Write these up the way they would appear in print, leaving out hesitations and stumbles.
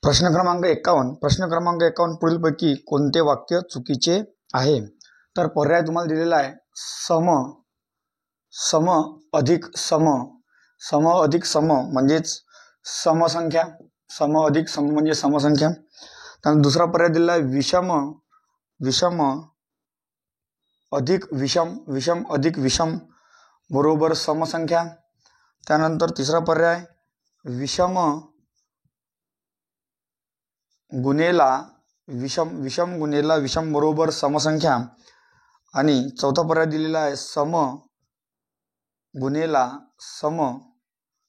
प्रश्न क्रमांक 51 पुढीलपैकी कोणते वाक्य चुकीचे आहे? तर पर्याय तुम्हाला दिलेला आहे सम सम अधिक सम सम अधिक सम म्हणजेच समसंख्या, सम अधिक सम म्हणजे समसंख्या. त्यानंतर दुसरा पर्याय दिलेला आहे विषम विषम अधिक विषम विषम अधिक विषम बरोबर समसंख्या. त्यानंतर तिसरा पर्याय विषम गुणेला विषम विषम गुणेला विषम बरोबर समसंख्या. आणि चौथा पर्याय दिलेला आहे सम गुणेला सम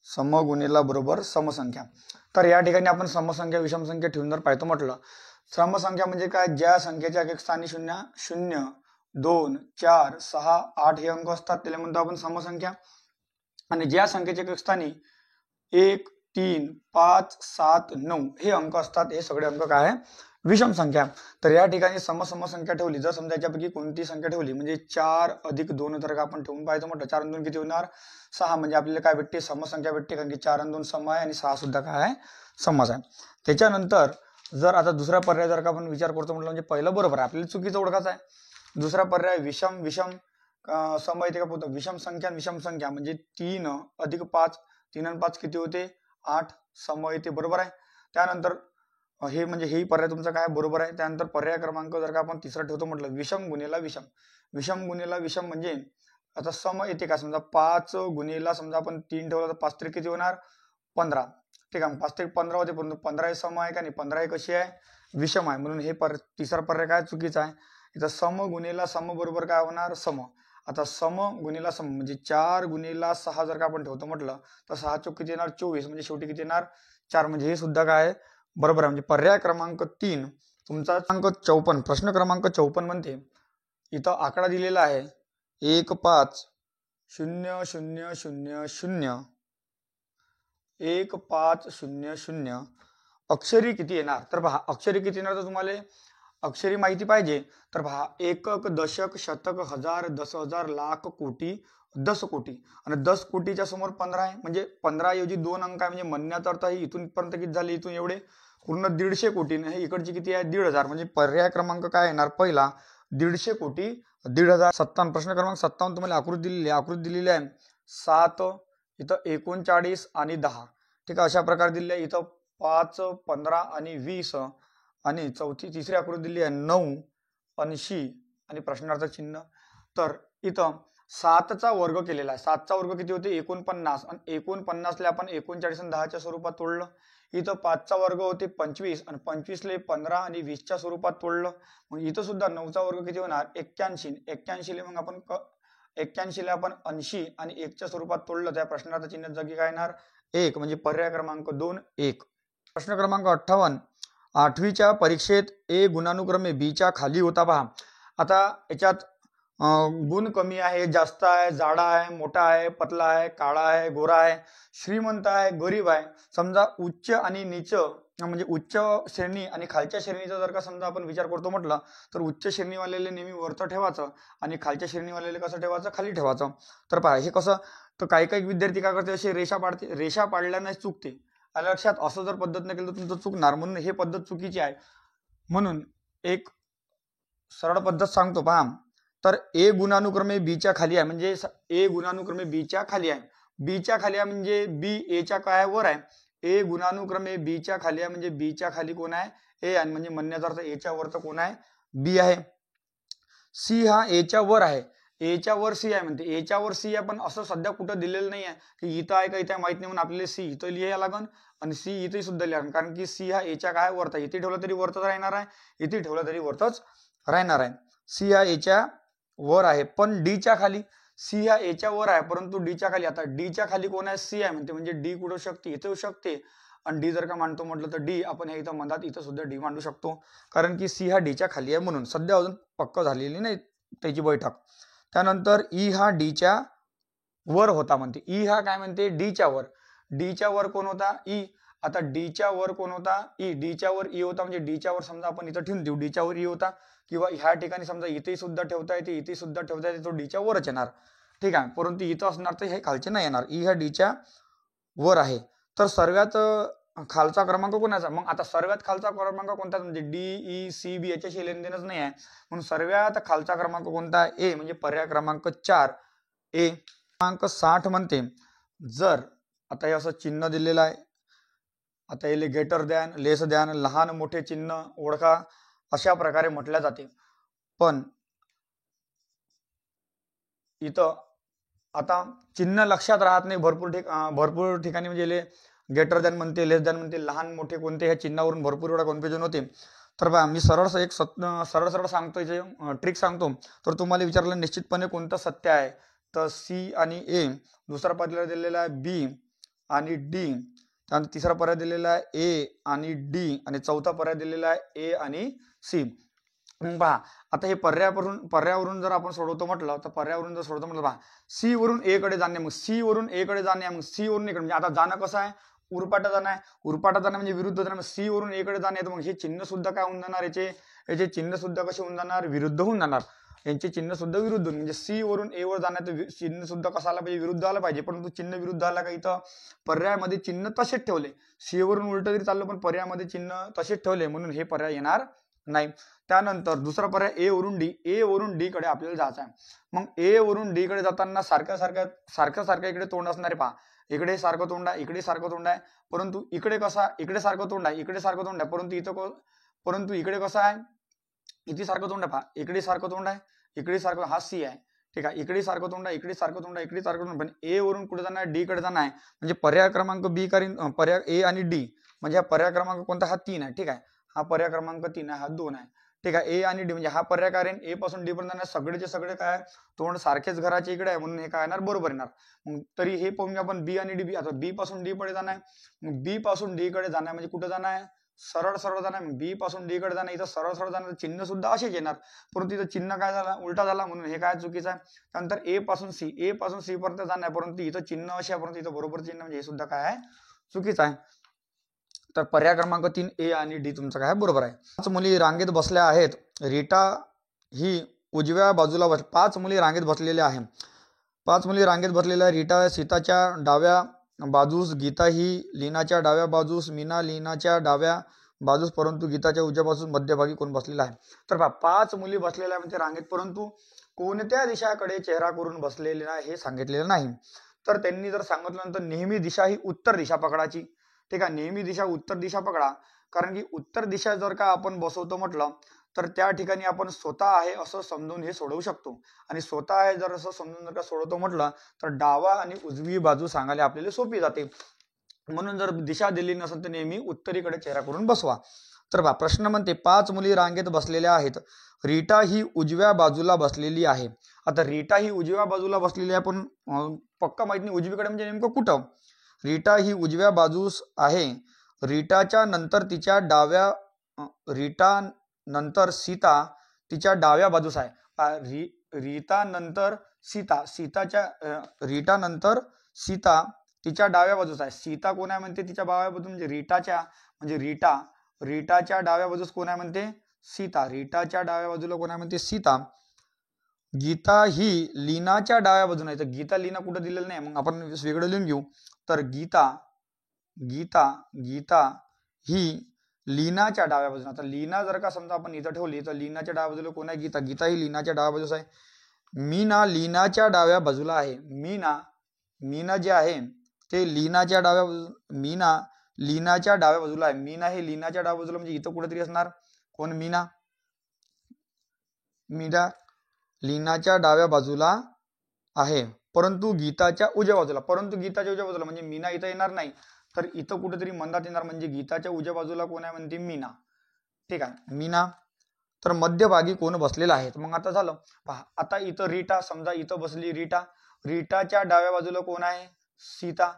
सम गुणेला बरोबर समसंख्या. तर या ठिकाणी आपण समसंख्या विषम संख्या ठेवून जर पाहतो म्हटलं, समसंख्या म्हणजे काय? ज्या संख्येच्या एक स्थानी 0 0 2 4 6 8 हे अंक असतात त्याला म्हणतो आपण समसंख्या. आणि ज्या संख्येच्या एक स्थानी 1 3 5 7 9 हे अंक असतात, हे सगळे अंक काय आहे? विषम संख्या. तर या ठिकाणी समसंख्या ठेवली, जर समजा याच्यापैकी कोणती संख्या ठेवली म्हणजे 4 अधिक 2 जर का आपण ठेवून पाहायचं म्हटलं, 4 आणि 2 किती होणार? 6. म्हणजे आपल्याला काय भेटते? समसंख्या भेटते, कारण की 4 आणि 2 सम आहे आणि 6 सुद्धा काय आहे? समच आहे. त्याच्यानंतर जर आता दुसरा पर्याय जर का आपण विचार करतो म्हटलं, म्हणजे पहिलं बरोबर आहे, आपल्याला चुकीचं ओळखायचं आहे. दुसरा पर्याय विषम विषम सम येते का? पोहतो विषम संख्या म्हणजे 3 अधिक 5 3 आणि 5 किती होते? 8 सम येते, बरोबर आहे. त्यानंतर हे म्हणजे हे पर्याय तुमचा काय बरोबर आहे. त्यानंतर पर्याय क्रमांक जर का आपण तिसरा ठेवतो म्हटलं, विषम गुणेला विषम विषम गुणेला विषम म्हणजे आता सम येते का? समजा 5 गुणेला समजा आपण 3 ठेवला तर 5 किती होणार? 15. ठीक आहे, 5 15 होते, परंतु 15 हे सम आहे का नाही? 15 हे कशी आहे? विषम आहे. म्हणून हे तिसरा पर्याय काय चुकीचा आहे. इथं सम गुणेला सम बरोबर काय होणार? सम. आता सम गुणेला सम म्हणजे 4 गुणेला 6 जर का आपण ठेवतो म्हटलं तर 6 चौक किती येणार? 24. म्हणजे शेवटी किती येणार? 4. म्हणजे हे सुद्धा काय आहे? बरोबर आहे. म्हणजे पर्याय क्रमांक 3 तुमचा 54. प्रश्न क्रमांक 54 म्हणते, इथं आकडा दिलेला आहे 1 5 0 0 0 0 1 5 0 0 अक्षरी किती येणार? तर पहा अक्षरी किती येणार, तर तुम्हाला अक्षरी माहिती पाहिजे. तर पहा एकक दशक शतक हजार 10,000 लाख कोटी 10 कोटी. आणि 10 कोटीच्या समोर 15 आहे, म्हणजे 15 ऐवजी 2 अंक आहे. म्हणजे म्हणण्याचा अर्थ ही इथून पर्यंत किती झाले? इथून एवढे पूर्ण 150 कोटी. हे इकडची किती आहे? 1,500. म्हणजे पर्याय क्रमांक काय येणार? पहिला 150 कोटी 1,500. 57 प्रश्न क्रमांक 57 तुम्हाला आकृती दिलेली आहे 7 इथं 39 आणि 10. ठीक आहे, अशा प्रकारे दिलेली आहे. इथं 5 15 आणि 20 आणि तिसरी आकृती दिली आहे 9 80 आणि प्रश्नार्थ चिन्ह. तर इथं 7चा वर्ग केलेला आहे. 7चा वर्ग किती होते? 49. आणि 49ला आपण 39 आणि 10च्या स्वरूपात तोडलं. इथं 5चा वर्ग होते 25 आणि 25ला 15 आणि 20च्या स्वरूपात तोडलं. मग इथं सुद्धा 9चा वर्ग किती होणार? 81. 81ला मग आपण 81ला आपण 80 आणि 1च्या स्वरूपात तोडलं. त्या प्रश्नार्थ चिन्ह जागी काय येणार? 1. म्हणजे पर्याय क्रमांक 2 1. प्रश्न क्रमांक 58 8वीच्या परीक्षेत ए गुणानुक्रमे बी च्या खाली होता. पहा आता याच्यात गुण कमी आहे, जास्त आहे, जाडा आहे, मोठा आहे, पतला आहे, काळा आहे, गोरा आहे, श्रीमंत आहे, गरीब आहे. समजा उच्च आणि नीच म्हणजे उच्च श्रेणी आणि खालच्या श्रेणीचा जर का समजा आपण विचार करतो म्हटलं, तर उच्च श्रेणीवालेले नेहमी वरचं ठेवायचं आणि खालच्या श्रेणीवालेले कसं ठेवायचं? खाली ठेवायचं. तर पहा हे कसं, तर काही विद्यार्थी काय करते? अशी रेषा पाडल्याने चुकते. आलं लक्षात? असं जर पद्धत नाही केली तर तुमचं चुकणार, म्हणून हे पद्धत चुकीची आहे. म्हणून एक सरळ पद्धत सांगतो पहा. तर ए गुणानुक्रमे बी च्या खाली आहे, म्हणजे ए गुणानुक्रमे बी च्या खाली आहे. बी च्या खाली आहे म्हणजे बी ए च्या काय वर आहे. ए गुणानुक्रमे बी च्या खाली आहे म्हणजे बी च्या खाली कोण आहे? ए. आणि म्हणजे म्हणण्याचा अर्थ ए च्या वरचं कोण आहे? बी आहे. सी हा ए च्या वर आहे. ए च्या वर सी आहे म्हणते. ए च्या वर सी आहे, पण असं सध्या कुठं दिलेलं नाही आहे की इथं आहे का इथं माहित नाही, म्हणून आपल्याला सी इथं लिहायला लागन आणि सी इथे सुद्धा लिहा, कारण की सी हा ए च्या काय वरता. इथे ठेवलं तरी वरतच राहणार आहे, इथे ठेवलं तरी वरतच राहणार आहे. सी हा ए च्या वर आहे, पण डी च्या खाली. सी हा ए च्या वर आहे परंतु डी च्या खाली. आता डी च्या खाली कोण आहे? सी आहे म्हणते, म्हणजे डी कुठं शकते? इथे येऊ शकते. आणि डी जर का मांडतो म्हटलं तर डी आपण हे इथं म्हणतात, इथं सुद्धा डी मांडू शकतो, कारण की सी हा डी च्या खाली आहे. म्हणून सध्या अजून पक्क झालेली नाही त्याची बैठक. त्यानंतर ई हा डी च्या वर होता म्हणते. ई हा काय म्हणते? डी च्या वर. डी च्या वर कोण होता? ई. आता डी च्या वर कोण होता? ई. डी च्या वर ई होता, म्हणजे डी च्या वर समजा आपण इथं ठेवून देऊ, डी च्या वर ई होता. किंवा ह्या ठिकाणी समजा इथे सुद्धा ठेवता येते, इथे सुद्धा ठेवता येते, तो डी च्या वरच येणार. ठीक आहे, परंतु इथं असणार तर हे खालचे नाही येणार. ई हा डी च्या वर आहे. तर सर्वात खालचा क्रमांक कोणाचा? मग आता सर्वात खालचा क्रमांक कोणता? म्हणजे DECB याच्याशी लेनदेनच नाही आहे, म्हणून सर्वात खालचा क्रमांक कोणता? ए, म्हणजे पर्याय क्रमांक 4 ए. क्रमांक 60 म्हणते जर आता हे असं चिन्ह दिलेलं आहे, आता याला ग्रेटर दॅन, लेस दॅन, लहान मोठे चिन्ह ओळखा अशा प्रकारे म्हटल्या जाते. पण इथं आता चिन्ह लक्षात राहत नाही भरपूर ठिकाणी, म्हणजे ग्रेटर दॅन म्हणते, लेस दॅन म्हणते, लहान मोठे कोणते, ह्या चिन्हावरून भरपूर वेळा कन्फ्युजन होते. तर बघा मी सरळ सांगतो, ट्रिक सांगतो. तर तुम्हाला विचारलं निश्चितपणे कोणतं सत्य आहे, तर सी आणि ए. दुसरा पर्याय दिलेला आहे बी आणि डी. त्यानंतर तिसरा पर्याय दिलेला आहे ए आणि डी आणि चौथा पर्याय दिलेला आहे ए आणि सी. पहा आता हे पर्यावरून जर आपण सोडवतो म्हटलं, तर पर्यावरून जर सोडवतो म्हटलं, पहा सी वरून ए कडे जाणे, मग सी वरून ए कडे जाणे, मग सी वरून ए कडे, म्हणजे आता जाणं कसं आहे? उरपाटा जाणं आहे. उरपाटा जाणं म्हणजे विरुद्ध जाणं. मग सी वरून ए कडे जाणे, तर मग हे चिन्ह सुद्धा काय होऊन जाणार? याचे चिन्ह सुद्धा कसे होऊन जाणार? विरुद्ध होऊन जाणार. यांचे चिन्ह सुद्धा विरुद्ध, म्हणजे सी वरून ए वर जाण्याचं चिन्ह सुद्धा कसं आला पाहिजे? विरुद्ध आलं पाहिजे. परंतु चिन्ह विरुद्ध आला का? इथं पर्यायामध्ये चिन्ह तसेच ठेवले. सी वरून उलट जरी चाललं, पण पर्यायामध्ये चिन्ह तसेच ठेवले, म्हणून हे पर्याय येणार नाही. त्यानंतर दुसरा पर्याय ए वरून डी कडे आपल्याला जायचं आहे. मग ए वरून डी कडे जाताना सारखं इकडे तोंड असणार आहे. पहा इकडे सारखं तोंड आहे, इकडे सारखं तोंड आहे, परंतु इकडे कसा? इकडे सारखं तोंड आहे, इकडे सारखं तोंड आहे, परंतु इकडे कसं आहे? इथे सारखं तोंड आहे. पहा इकडे सारखं तोंड आहे, इकडे सारखं, हा सी आहे, ठीक आहे. इकडे सारखं तोंड आहे, इकडे सारखं तोंड आहे, इकडे सारखं तोंड. पण ए वरून कुठे जाणार? डी कडे जाणार आहे. म्हणजे पर्याय क्रमांक बी पर्याय ए आणि डी, म्हणजे हा पर्याय क्रमांक कोणता? हा 3 आहे, ठीक आहे. हा पर्याय क्रमांक 3 आहे, हा 2 आहे, ठीक आहे. ए आणि डी म्हणजे हा पर्याय काय? ए पासून डी पर्यंत सगळेचे सगळे काय तोंड सारखेच घराचे इकडे आहे, म्हणून हे काय येणार? बरोबर येणार. मग तरी हे पाहून आपण बी आणि डी. आता बी पासून डी कडे जाणार, मग बी पासून डी कडे जाणार म्हणजे कुठे जाणार आहे? सरळ जाणार. बी पासून डी कडे जाणार, इथं सरळ जाणार, चिन्ह सुद्धा असेच येणार, परंतु इथं चिन्ह काय झाला? उलटा झाला, म्हणून हे काय चुकीचं आहे. त्यानंतर ए पासून सी पर्यंत जाणार, परंतु इथं चिन्ह असे आहे, परंतु इथं बरोबर चिन्ह, म्हणजे हे सुद्धा काय आहे? चुकीचं आहे. तर पर्याय क्रमांक 3 ए आणि डी तुमचं काय बरोबर आहे. 5 मुली रांगेत बसल्या आहेत. रीटा ही उजव्या बाजूला 5 मुली रांगेत बसलेल्या आहेत. 5 मुली रांगेत बसलेल्या. रीटा सीताच्या डाव्या बाजूस, गीता ही लीनाच्या डाव्या बाजूस, मीना लीनाच्या डाव्या बाजूस, परंतु गीताच्या उजव्या बाजूस मध्यभागी कोण बसलेला आहे? तर पहा 5 मुली बसलेल्या म्हणजे रांगेत, परंतु कोणत्या दिशाकडे चेहरा करून बसलेले नाही हे सांगितलेलं नाही. तर त्यांनी जर सांगितल्यानंतर नेहमी दिशा ही उत्तर दिशा पकडायची, ठीक आहे. नेहमी दिशा उत्तर दिशा पकडा, कारण की उत्तर दिशा जर का आपण बसवतो म्हटलं, तर त्या ठिकाणी आपण स्वतः आहे असं समजून हे सोडवू शकतो. आणि स्वतः आहे जर असं समजून जर का सोडवतो म्हटलं, तर डावा आणि उजवी बाजू सांगायला आपल्याला सोपी जाते. म्हणून जर दिशा दिली नसेल तर नेहमी उत्तरेकडे चेहरा करून बसवा. तर बा प्रश्न म्हणते 5 मुली रांगेत बसलेल्या आहेत. रीटा ही उजव्या बाजूला बसलेली आहे. आता रीटा ही उजव्या बाजूला बसलेली आहे, पण पक्का माहित नाही उजवीकडे म्हणजे नेमकं कुठं. रीटा ही उजव्या बाजूस आहे. रीटाच्या नंतर तिच्या डाव्या रीटा नंतर सीता तिच्या डाव्या बाजूस आहे. रीता नंतर रीटा नंतर सीता तिच्या डाव्या बाजूस आहे. सीता कोण आहे म्हणते? तिच्या डाव्या बाजूस, म्हणजे रीटाच्या डाव्या बाजूस कोण आहे म्हणते? सीता. रीटाच्या डाव्या बाजूला कोण आहे म्हणते? सीता. गीता ही लीनाच्या डाव्या बाजूने आहे. तर गीता लीना कुठं दिलेलं नाही, मग आपण वेगळं लिहून घेऊ. तर गीता ही लीनाच्या डाव्या बाजूने. आता लीना जर का समजा आपण इथं ठेवली, तर लीनाच्या डाव्या बाजूला कोण आहे? गीता ही लीनाच्या डाव्या बाजूस आहे. मीना लीनाच्या डाव्या बाजूला आहे. मीना जे आहे ते लीनाच्या डाव्या लीनाच्या डाव्या बाजूला आहे. मीना हे लीनाच्या डाव्या बाजूला, म्हणजे इथं कुठेतरी असणार. कोण? मीना लीनाच्या डाव्या बाजूला आहे, परंतु गीताच्या उजव्या बाजूला, म्हणजे मीना इथं येणार नाही, तर इथं कुठेतरी मंदात येणार, म्हणजे गीताच्या उजव्या बाजूला कोण आहे म्हणते? मीना, ठीक आहे. मीना. तर मध्यभागी कोण बसलेला आहे? मग आता झालं. पहा आता इथं रीटा, समजा इथं बसली रीटाच्या डाव्या बाजूला कोण आहे? सीता.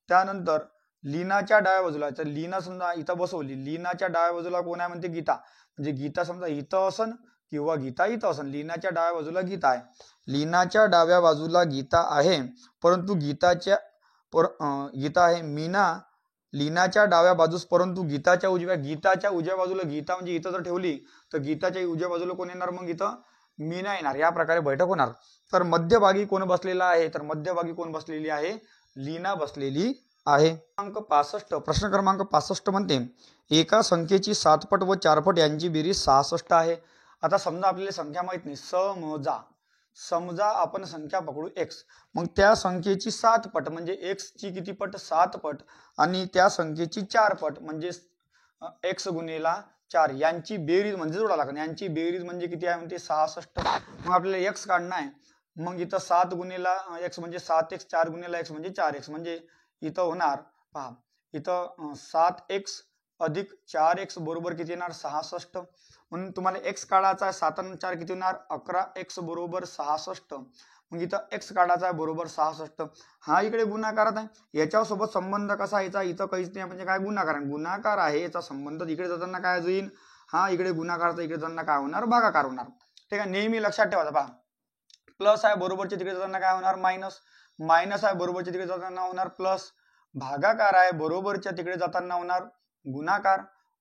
त्यानंतर लीनाच्या डाव्या बाजूला, तर लीना समजा इथं बसवली, लीनाच्या डाव्या बाजूला कोण आहे म्हणते? गीता. म्हणजे गीता समजा इथं असन किंवा गीता इथं असन. लीनाच्या डाव्या बाजूला गीता आहे. लीनाच्या डाव्या बाजूला गीता आहे, परंतु गीता आहे. मीना लीनाच्या डाव्या बाजूस, परंतु गीताच्या उजव्या बाजूला गीता, म्हणजे इथं जर ठेवली तर गीताच्या उजव्या बाजूला कोण येणार? मग इथं मीना येणार. या प्रकारे बैठक होणार. तर मध्यभागी कोण बसलेला आहे? तर मध्यभागी कोण बसलेली आहे? लीना बसलेली आहे. क्रमांक 65 प्रश्न क्रमांक 65 म्हणते एका संख्येची 7 पट व 4 पट यांची बेरीज 66 आहे. आता समजा आपल्याला संख्या माहित नाही, समजा आपण संख्या पकडू x, मग त्या संख्येची 7 पट म्हणजे x ची किती पट 7 पट आणि त्या संख्येची 4 पट म्हणजे x गुणिला 4 यांची बेरीज म्हणजे जोडा लागेल. यांची बेरीज म्हणजे किती आहे म्हणते 66. मग आपल्याला x काढणं आहे. मग इथं 7 गुणिला x म्हणजे 7x, 4 गुणिला x म्हणजे 4x, म्हणजे इथं होणार पहा इथं 7x अधिक 4x बरोबर किती येणार 66. म्हणून तुम्हाला x काढायचा आहे. 7 आणि 4 किती होणार 11x बरोबर 66. मग इथं x काढायचा आहे बरोबर 66. हा इकडे गुणाकारात आहे. याच्यासोबत संबंध कसा यायचा इथं काहीच नाही म्हणजे काय गुणाकार आहे. याचा संबंध इकडे जाताना काय होईल हा इकडे गुणाकाराचा, इकडे जाताना काय होणार भागाकार होणार. ठीक आहे, नेहमी लक्षात ठेवायचं पहा. प्लस आहे बरोबरच्या तिकडे जाताना काय होणार मायनस आहे बरोबरच्या तिकडे जाताना होणार प्लस. भागाकार आहे बरोबरच्या तिकडे जाताना होणार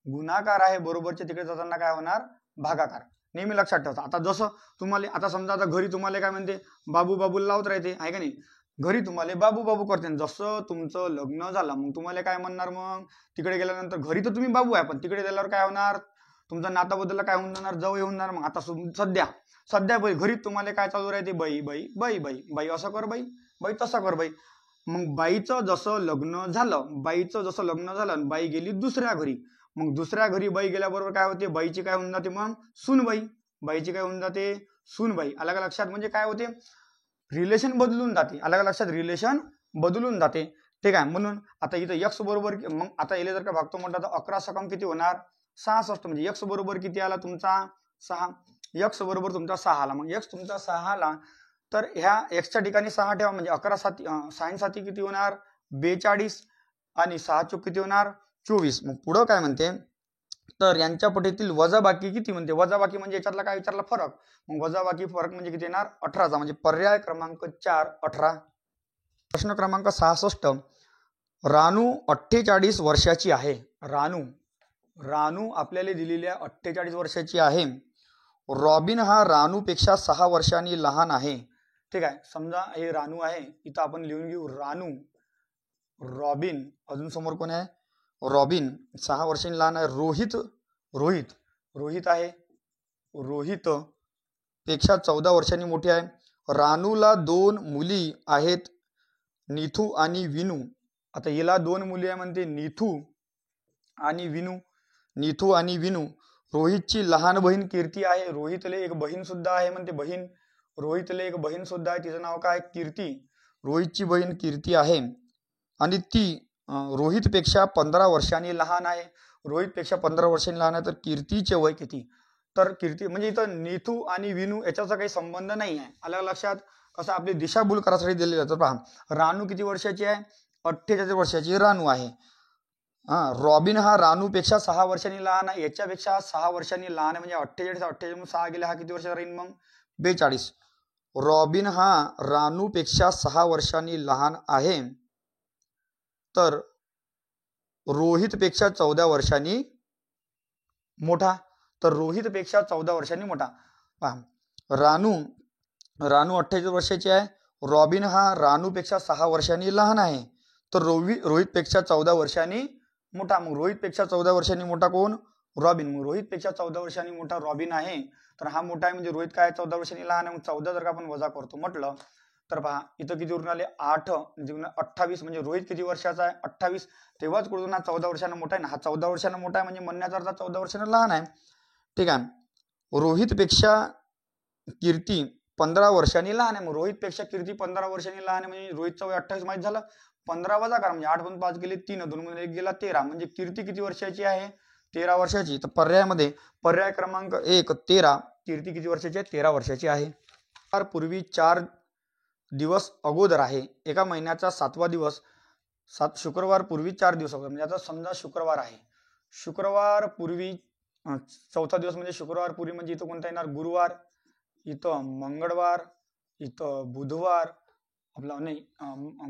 गुणाकार आहे बरोबरच्या तिकडे जाताना काय होणार भागाकार. नेहमी लक्षात ठेवायचं. आता जसं तुम्हाला आता समजा आता घरी तुम्हाला काय म्हणते बाबू लावत राहते आहे का नाही, घरी तुम्हाला बाबू करते. जसं तुमचं लग्न झालं मग तुम्हाला काय म्हणणार, मग तिकडे गेल्यानंतर घरी तर तुम्ही बाबू आहे पण तिकडे गेल्यावर काय होणार तुमचा नाताबद्दल काय होऊन जाणार जवळ येऊन जाणार. मग आता सध्या घरी तुम्हाला काय चालू राहते बाई असं कर बाई तसं कर बाई. मग बाईचं जसं लग्न झालं बाई गेली दुसऱ्या घरी. मग दुसऱ्या घरी बाई गेल्याबरोबर काय होते बाईची काय होऊन जाते मग बाईची काय होऊन जाते सूनबाई. आलं का लक्षात, म्हणजे काय होते रिलेशन बदलून जाते. आलं का लक्षात, रिलेशन बदलून जाते. ठीक आहे, म्हणून आता इथं x बरोबर मग आता येले जर का भागतो म्हटलं तर 11 सकम किती होणार 66. म्हणजे x बरोबर किती आला तुमचा 6. x बरोबर तुमचा 6 आला. मग x तुमचा 6 आला तर ह्या x च्या ठिकाणी 6 ठेवा म्हणजे 11 साइन साती किती होणार 42 आणि 6 चूक किती होणार 24. मग पुढं काय म्हणते तर यांच्या पटीतील वजाबाकी किती म्हणते. वजाबाकी म्हणजे याच्यातला काय विचारला फरक. मग वजाबाकी फरक म्हणजे किती येणार 18चा. म्हणजे पर्याय क्रमांक 4 18. प्रश्न क्रमांक 66 रानू 48 वर्षाची आहे. रानू आपल्याला दिलेल्या 48 वर्षाची आहे. रॉबिन हा रानूपेक्षा 6 वर्षांनी लहान आहे. ठीक आहे, समजा हे रानू आहे, इथं आपण लिहून घेऊ रानू, रॉबिन, अजून समोर कोण आहे रॉबिन 6 वर्षांनी लहान आहे. रोहित आहे, रोहित पेक्षा 14 वर्षांनी मोठे आहे. रानूला 2 मुली आहेत निथू आणि विनू. आता हिला 2 मुली आहे म्हणते निथू आणि विनू. रोहितची लहान बहीण कीर्ती आहे. रोहितले एक बहीण सुद्धा आहे म्हणते रोहितले एक बहीण सुद्धा आहे, तिचं नाव काय कीर्ती. रोहितची बहीण कीर्ती आहे आणि ती रोहितपेक्षा 15 वर्षांनी लहान आहे. रोहितपेक्षा 15 वर्षांनी लहान आहे. तर कीर्तीचे वय किती. तर कीर्ती म्हणजे इथं निथू आणि विनू याच्याचा काही संबंध नाही आहे. आलं लक्षात, कसं आपली दिशाभूल करासाठी दिलेलं आहे. तर पहा रानू किती वर्षाची आहे 48 वर्षाची रानू आहे. रॉबिन हा रानूपेक्षा 6 वर्षांनी लहान आहे. याच्यापेक्षा 6 वर्षांनी लहान आहे म्हणजे 48 6 गेले हा किती वर्षाचा राहील मग 42. रॉबिन हा रानूपेक्षा 6 वर्षांनी लहान आहे तर रोहितपेक्षा 14 वर्षांनी मोठा. तर रोहितपेक्षा 14 वर्षांनी मोठा. पहा रानू 48 वर्षाची आहे. रॉबिन हा रानूपेक्षा 6 वर्षांनी लहान आहे तर रोहितपेक्षा 14 वर्षांनी मोठा. मग रोहितपेक्षा 14 वर्षांनी मोठा कोण रॉबिन. मग रोहितपेक्षा 14 वर्षांनी मोठा रॉबिन आहे तर हा मोठा आहे म्हणजे रोहित काय 14 वर्षांनी लहान आहे. मग 14 जर का आपण वजा करतो म्हटलं तर पहा इथं किती उरून आले 8 म्हणजे 28. म्हणजे रोहित किती वर्षाचा आहे 28. तेव्हाच कुठून हा 14 वर्षांना मोठा आहे ना. हा 14 वर्षांना मोठा आहे म्हणजे म्हणण्याचा अर्थ 14 वर्षांना लहान आहे. ठीक आहे, रोहितपेक्षा कीर्ती 15 वर्षांनी लहान आहे. मग रोहितपेक्षा कीर्ती 15 वर्षांनी लहान आहे म्हणजे रोहितचं वय 28 माहित झालं. 15 वजा करा म्हणजे 8 2 5 गेले 3 2 मध्ये 1 गेला 13 म्हणजे कीर्ती किती वर्षाची आहे 13 वर्षाची. तर पर्यायामध्ये पर्याय क्रमांक 1 13 कीर्ती किती वर्षाची आहे 13 वर्षाची आहे. पूर्वी 4 दिवस अगोदर आहे. एका महिन्याचा 7वा दिवस शुक्रवार पूर्वी 4 दिवस अगोदर म्हणजे आता समजा शुक्रवार आहे. शुक्रवार पूर्वी 4था दिवस म्हणजे शुक्रवार पूर्वी म्हणजे इथं कोणता येणार गुरुवार, इथं मंगळवार, इथं बुधवार आपला नाही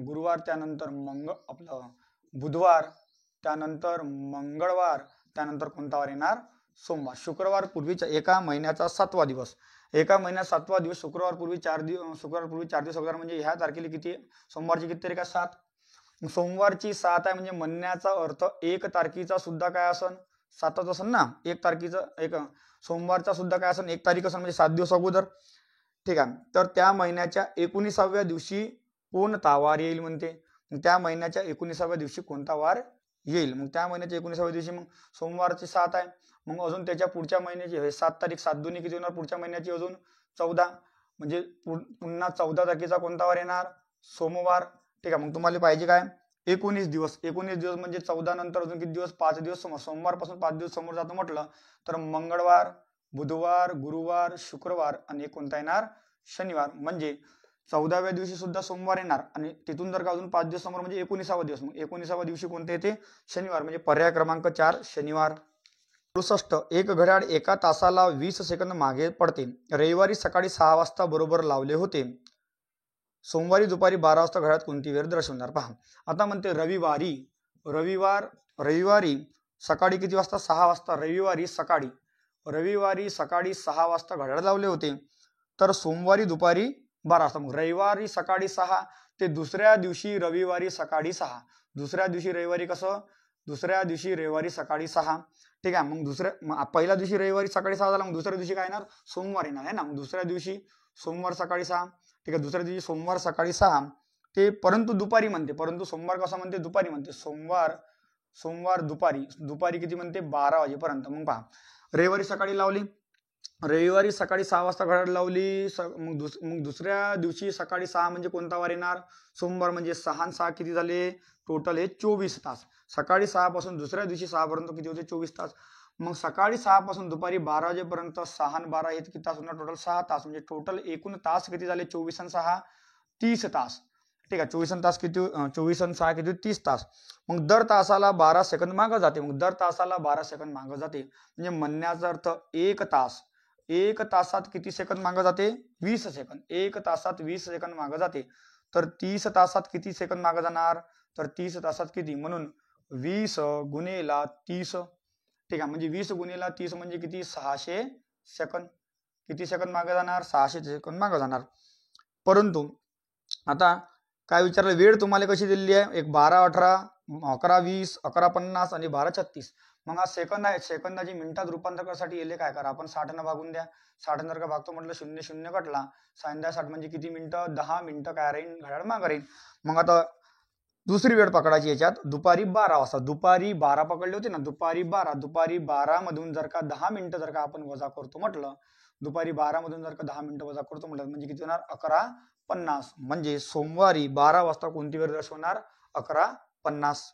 गुरुवार, त्यानंतर आपलं बुधवार, त्यानंतर मंगळवार, त्यानंतर कोणता वार येणार सोमवार. शुक्रवार पूर्वीचा एका महिन्याचा 7वा दिवस. एका महिन्यात 7वा दिवस शुक्रवार पूर्वी 4 दिवस अगोदर म्हणजे ह्या तारखेला किती सोमवारची किती तारीख आहे 7. सोमवारची 7 आहे म्हणजे म्हणण्याचा अर्थ 1 तारखेचा सुद्धा काय असन 7च असन ना. 1 तारखेचं सोमवारचा सुद्धा काय असन 1 तारीख असन म्हणजे 7 दिवस अगोदर. ठीक आहे. तर त्या महिन्याच्या 19व्या दिवशी कोणता वार येईल म्हणते. त्या महिन्याच्या 19व्या दिवशी कोणता वार येईल. मग त्या महिन्याच्या 19व्या दिवशी मग सोमवारची 7 आहे. मग अजून त्याच्या पुढच्या महिन्याची 7 तारीख 7 दोन्ही किती होणार पुढच्या महिन्याची अजून 14 म्हणजे पुन्हा 14 तारखेचा कोणता वार येणार सोमवार. ठीक आहे. मग तुम्हाला पाहिजे काय 19 दिवस. 19 दिवस म्हणजे 14 नंतर अजून किती दिवस 5 दिवस सोमवारपासून 5 दिवस समोर जातो म्हटलं तर मंगळवार, बुधवार, गुरुवार, शुक्रवार आणि कोणता येणार शनिवार. म्हणजे 14व्या दिवशी सुद्धा सोमवार येणार आणि तिथून जर का अजून 5 दिवस समोर म्हणजे 19वा दिवस. मग 19व्या दिवशी कोणते येते शनिवार म्हणजे पर्याय क्रमांक 4 शनिवार. 67 एक घड्याळ 1 तासाला 20 सेकंद मागे पडते. रविवारी सकाळी 6 वाजता बरोबर लावले होते. सोमवारी दुपारी 12 वाजता घड्याळात कोणती वेळ दर्शवणार पहा. आता म्हणते रविवारी सकाळी किती वाजता 6 वाजता. रविवारी सकाळी 6 वाजता घड्याळ लावले होते. तर सोमवारी दुपारी 12 वाजता. मग रविवारी सकाळी 6 ते दुसऱ्या दिवशी रविवारी सकाळी 6. दुसऱ्या दिवशी रविवारी सकाळी 6. ठीक आहे. मग पहिल्या दिवशी रविवारी सकाळी 6 झाला. मग दुसऱ्या दिवशी काय येणार सोमवार येणार आहे ना. मग दुसऱ्या दिवशी सोमवार सकाळी 6. ठीक आहे. दुसऱ्या दिवशी सोमवार सकाळी 6 ते परंतु दुपारी म्हणते. परंतु सोमवार कसं म्हणते दुपारी म्हणते. सोमवार दुपारी किती म्हणते 12 वाजेपर्यंत. मग पहा रविवारी सकाळी लावली. रविवारी सकाळी 6 वाजता घड्याळ लावली. मग दुसऱ्या दिवशी सकाळी 6 म्हणजे कोणता वार येणार सोमवार. म्हणजे 6 आणि 6 किती झाले टोटल हे 24 तास. सकाळी 6 पासून दुसऱ्या दिवशी 6 पर्यंत किती होते 24 तास. मग सकाळी 6 पासून दुपारी 12 वाजेपर्यंत 6 आणि 12 हे किती तास होणार टोटल 6 तास. म्हणजे टोटल एकूण तास किती झाले 24 आणि 6 30 तास. ठीक आहे. 24 तास किती 24 आणि 6 किती 30 तास. मग दर तासाला 12 सेकंद मागं जाते. मग दर तासाला 12 सेकंद मागं जाते म्हणजे म्हणण्याचा अर्थ 1 तासात किती सेकंद मागं जाते 20 सेकंद. 1 तासात 20 सेकंद मागं जाते. तर 30 तासात किती सेकंद मागं जाणार तर 30 तासात किती म्हणून 20 गुणेला 30. ठीक आहे. म्हणजे 20 गुणेला 30 म्हणजे किती 600 सेकंद. किती सेकंद मागे जाणार 600 सेकंद मागे जाणार. परंतु आता काय विचारलं वेळ तुम्हाला कशी दिलेली आहे. एक 12:18 11:20 11:50 आणि 12:36. मग हा सेकंद आहे. सेकंदाची मिनिटात रूपांतर करण्यासाठी येले काय करा आपण 60 न भागून द्या. 60 जर का भागतो म्हटलं 0 0 कटला 60 म्हणजे किती मिनिटं 10 मिनिटं काय राहील घड्याळ मागे राहील. मग आता दुसरी वेळ पकडायची याच्यात दुपारी 12 वाजता. दुपारी 12 पकडले होते ना दुपारी 12 मधून जर का 10 मिनिटं जर का आपण वजा करतो म्हटलं दुपारी 12 मधून जर का 10 मिनिटं वजा करतो म्हटलं म्हणजे किती होणार 11:50. म्हणजे सोमवारी 12 वाजता कोणती वेळ दर्शवणार 11:50.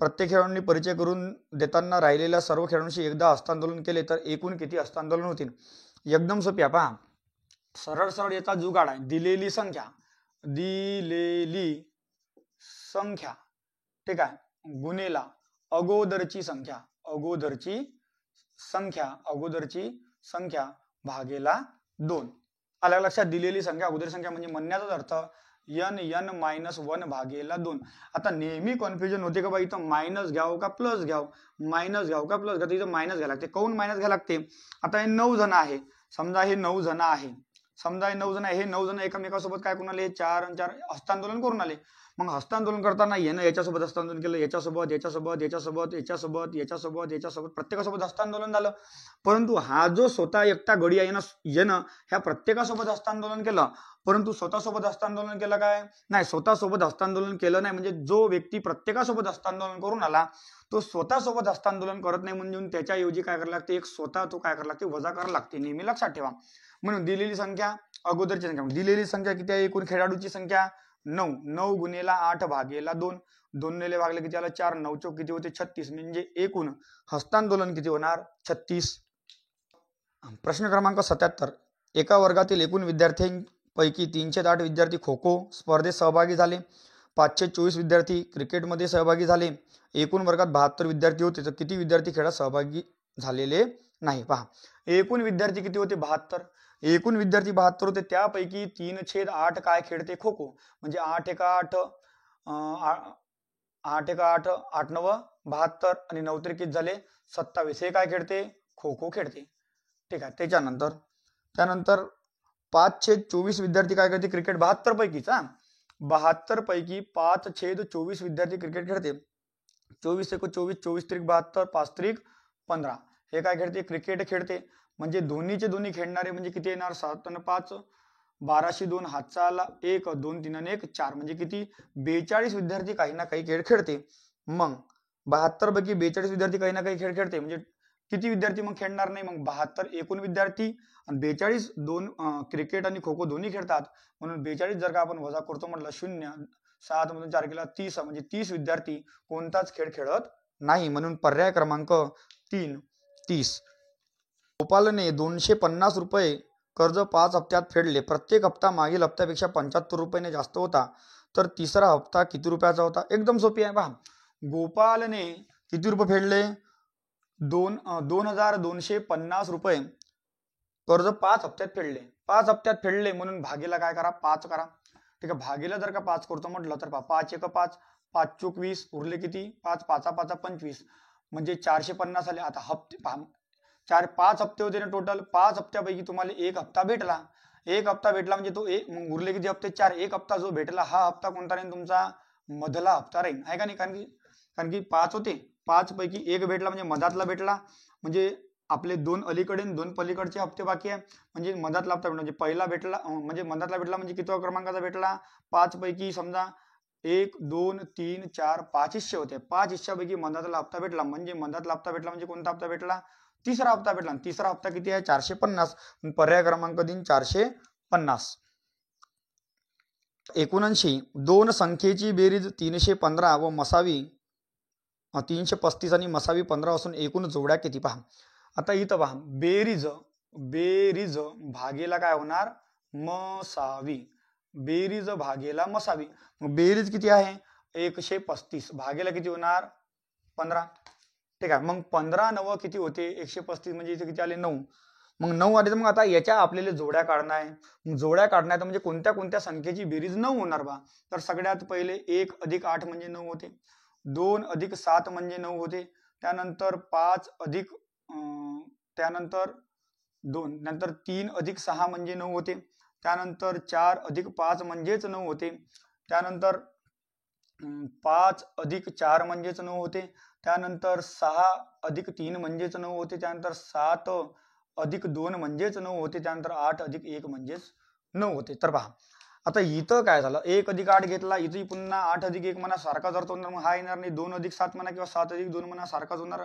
प्रत्येक खेळाडूंनी परिचय करून देताना राहिलेल्या सर्व खेळाडूंशी एकदा हस्तांदोलन केले तर एकूण किती हस्तांदोलन होतील. एकदम सोपी पहा. सरळ याचा जुगाड आहे. दिलेली संख्या ठीक आहे गुणेला अगोदरची संख्या भागेला 2. आल्या लक्षात. दिलेली संख्या अगोदर संख्या म्हणजे म्हणण्याचा अर्थ n-1 भागेला 2. आता नेहमी कन्फ्युजन होते का बाई इथं मायनस घ्याव का प्लस घ्याव इथं मायनस घ्यावं लागते. काऊन मायनस घ्यावं लागते. आता हे 9 जण आहे. समजा हे 9 जण आहे. हे 9 जण एकमेकांसोबत काय करून आले 4 आणि 4 हस्तांदोलन करून आले. मग हस्तांदोलन करताना यानं याच्यासोबत हस्तांदोलन केलं याच्यासोबत प्रत्येकासोबत हस्तांदोलन झालं. परंतु हा जो स्वतः एकटा गडी आहे ना यानं ह्या प्रत्येकासोबत हस्तांदोलन केलं. परंतु स्वतःसोबत हस्तांदोलन केलं काय नाही. स्वतःसोबत हस्तांदोलन केलं नाही. म्हणजे जो व्यक्ती प्रत्येकासोबत हस्तांदोलन करून आला तो स्वतःसोबत हस्तांदोलन करत नाही. म्हणजे त्याच्याऐवजी काय करायला लागते एक स्वतः तो काय करायला लागते वजा करायला लागते. नेहमी लक्षात ठेवा. म्हणून दिलेली संख्या अगोदरची संख्या. दिलेली संख्या किती आहे एकूण खेळाडूची संख्या 9 गुणेला 8 भागेला 2. 2 ने भागले किती आला 4 9 चौक किती होते 36. म्हणजे एकूण हस्तांदोलन किती होणार 36. प्रश्न क्रमांक 77. एका वर्गातील एकूण विद्यार्थ्यांपैकी 308 विद्यार्थी खो खो स्पर्धेत सहभागी झाले. 524 विद्यार्थी क्रिकेटमध्ये सहभागी झाले. एकूण वर्गात 72 विद्यार्थी होते. तर किती विद्यार्थी खेळात सहभागी झालेले नाही. पहा एकूण विद्यार्थी किती होते 72. एकूण विद्यार्थी 72 होते. त्यापैकी 3/8 काय खेळते खो खो. म्हणजे 8 1 8 8 1 8 8 9 72 आणि 9 3 किती झाले 27. हे काय खेळते खो खो खेळते. ठीक आहे. त्यानंतर 5/24 विद्यार्थी काय करते क्रिकेट 72 पैकीच 72 पैकी 5/24 विद्यार्थी क्रिकेट खेळते. 24 × 24 24 त्रिक 72 5 त्रिक 15. हे काय खेळते? क्रिकेट खेळते. म्हणजे दोन्हीचे दोन्ही खेळणारे म्हणजे किती येणार? 7 आणि 5 12शी 2 हातचा आला 1 2 3 आणि 1 4 म्हणजे किती? 42 विद्यार्थी काही ना काही खेळ खेळते. मग 72 पैकी 42 विद्यार्थी काही ना काही खेळ खेळते म्हणजे किती विद्यार्थी मग खेळणार नाही? मग 72 एकूण विद्यार्थी आणि 42 दोन क्रिकेट आणि खो खो दोन्ही खेळतात म्हणून 42 जर का आपण वजा करतो म्हटलं 0 7 मधून 4 केला 30 म्हणजे 30 विद्यार्थी कोणताच खेळ खेळत नाही म्हणून पर्याय क्रमांक 3 30. गोपालने 250 रुपये कर्ज 5 हप्त्यात फेडले. प्रत्येक हप्ता मागील हप्त्यापेक्षा 75 रुपयाने जास्त होता. तर तिसरा हप्ता किती रुपयाचा होता? एकदम सोपी आहे पहा. गोपालने किती रुपये फेडले? 2250 रुपये कर्ज 5 हप्त्यात फेडले. 5 हप्त्यात फेडले म्हणून भागीला काय करा? 5 करा. ठीक आहे. भागीला जर का 5 करतो म्हटलं तर 5 1 5 5 चूक 20 उरले किती? 5 5 5 25 म्हणजे 450 आले. आता हप्ते 5 हप्ते होते ना टोटल. 5 हप्त्यापैकी तुम्हाला एक हप्ता भेटला. एक हप्ता भेटला म्हणजे तो मग उरले किती हप्ते? 4. एक हप्ता जो भेटला हा हप्ता कोणता राहील? तुमचा मधला हप्ता राहील आहे का नाही? कारण की 5 होते. 5 पैकी एक भेटला म्हणजे मधातला भेटला. म्हणजे आपले 2 अलीकडे 2 पलीकडचे हप्ते बाकी आहे म्हणजे मधातला हप्ता म्हणजे पहिला भेटला म्हणजे मधातला भेटला म्हणजे किती क्रमांकाचा भेटला? 5 पैकी समजा 1 2 3 4 5 हिस्से होते. 5 हिस्सापैकी मधातला हप्ता भेटला म्हणजे मधातला हप्ता भेटला म्हणजे कोणता हप्ता भेटला? तिसरा हप्ता भेटला. तिसरा हप्ता किती आहे? 450. पर्याय क्रमांक 3 450. 79 दोन संख्येची बेरीज 315 व मसावी 335 आणि मसावी 15 असून एकूण जोड्या किती? पहा. आता इथं पहा बेरीज भागेला काय होणार? मसावी. बेरीज भागेला मसावी. मग बेरीज किती आहे? 135 भागेला किती होणार? 15. ठीक आहे. मग 15 9 किती होते? 135 म्हणजे इथे किती आले? 9. मग 9 आले तर मग आता याच्या आपल्याला जोड्या काढणार आहे. मग जोड्या काढण्यात म्हणजे कोणत्या कोणत्या संख्येची बेरीज 9 होणार बा? तर सगळ्यात पहिले 1 + 8 म्हणजे 9 होते. 2 + 7 म्हणजे 9 होते. त्यानंतर 5 अधिक त्यानंतर 2 नंतर 3 + 6 म्हणजे 9 होते. त्यानंतर 4 + 5 म्हणजेच 9 होते. त्यानंतर 5 + 4 म्हणजेच 9 होते. त्यानंतर 6 + 3 म्हणजेच 9 होते. त्यानंतर 7 + 2 म्हणजेच 9 होते. त्यानंतर 8 + 1 म्हणजेच 9 होते. तर पहा आता इथं काय झालं? 1 + 8 घेतला. इथं पुन्हा 8 + 1 म्हणा सारखाच अर्थ होणार. मग हा येणार नाही. 2 + 7 म्हणा किंवा 7 + 2 म्हणा सारखाच होणार.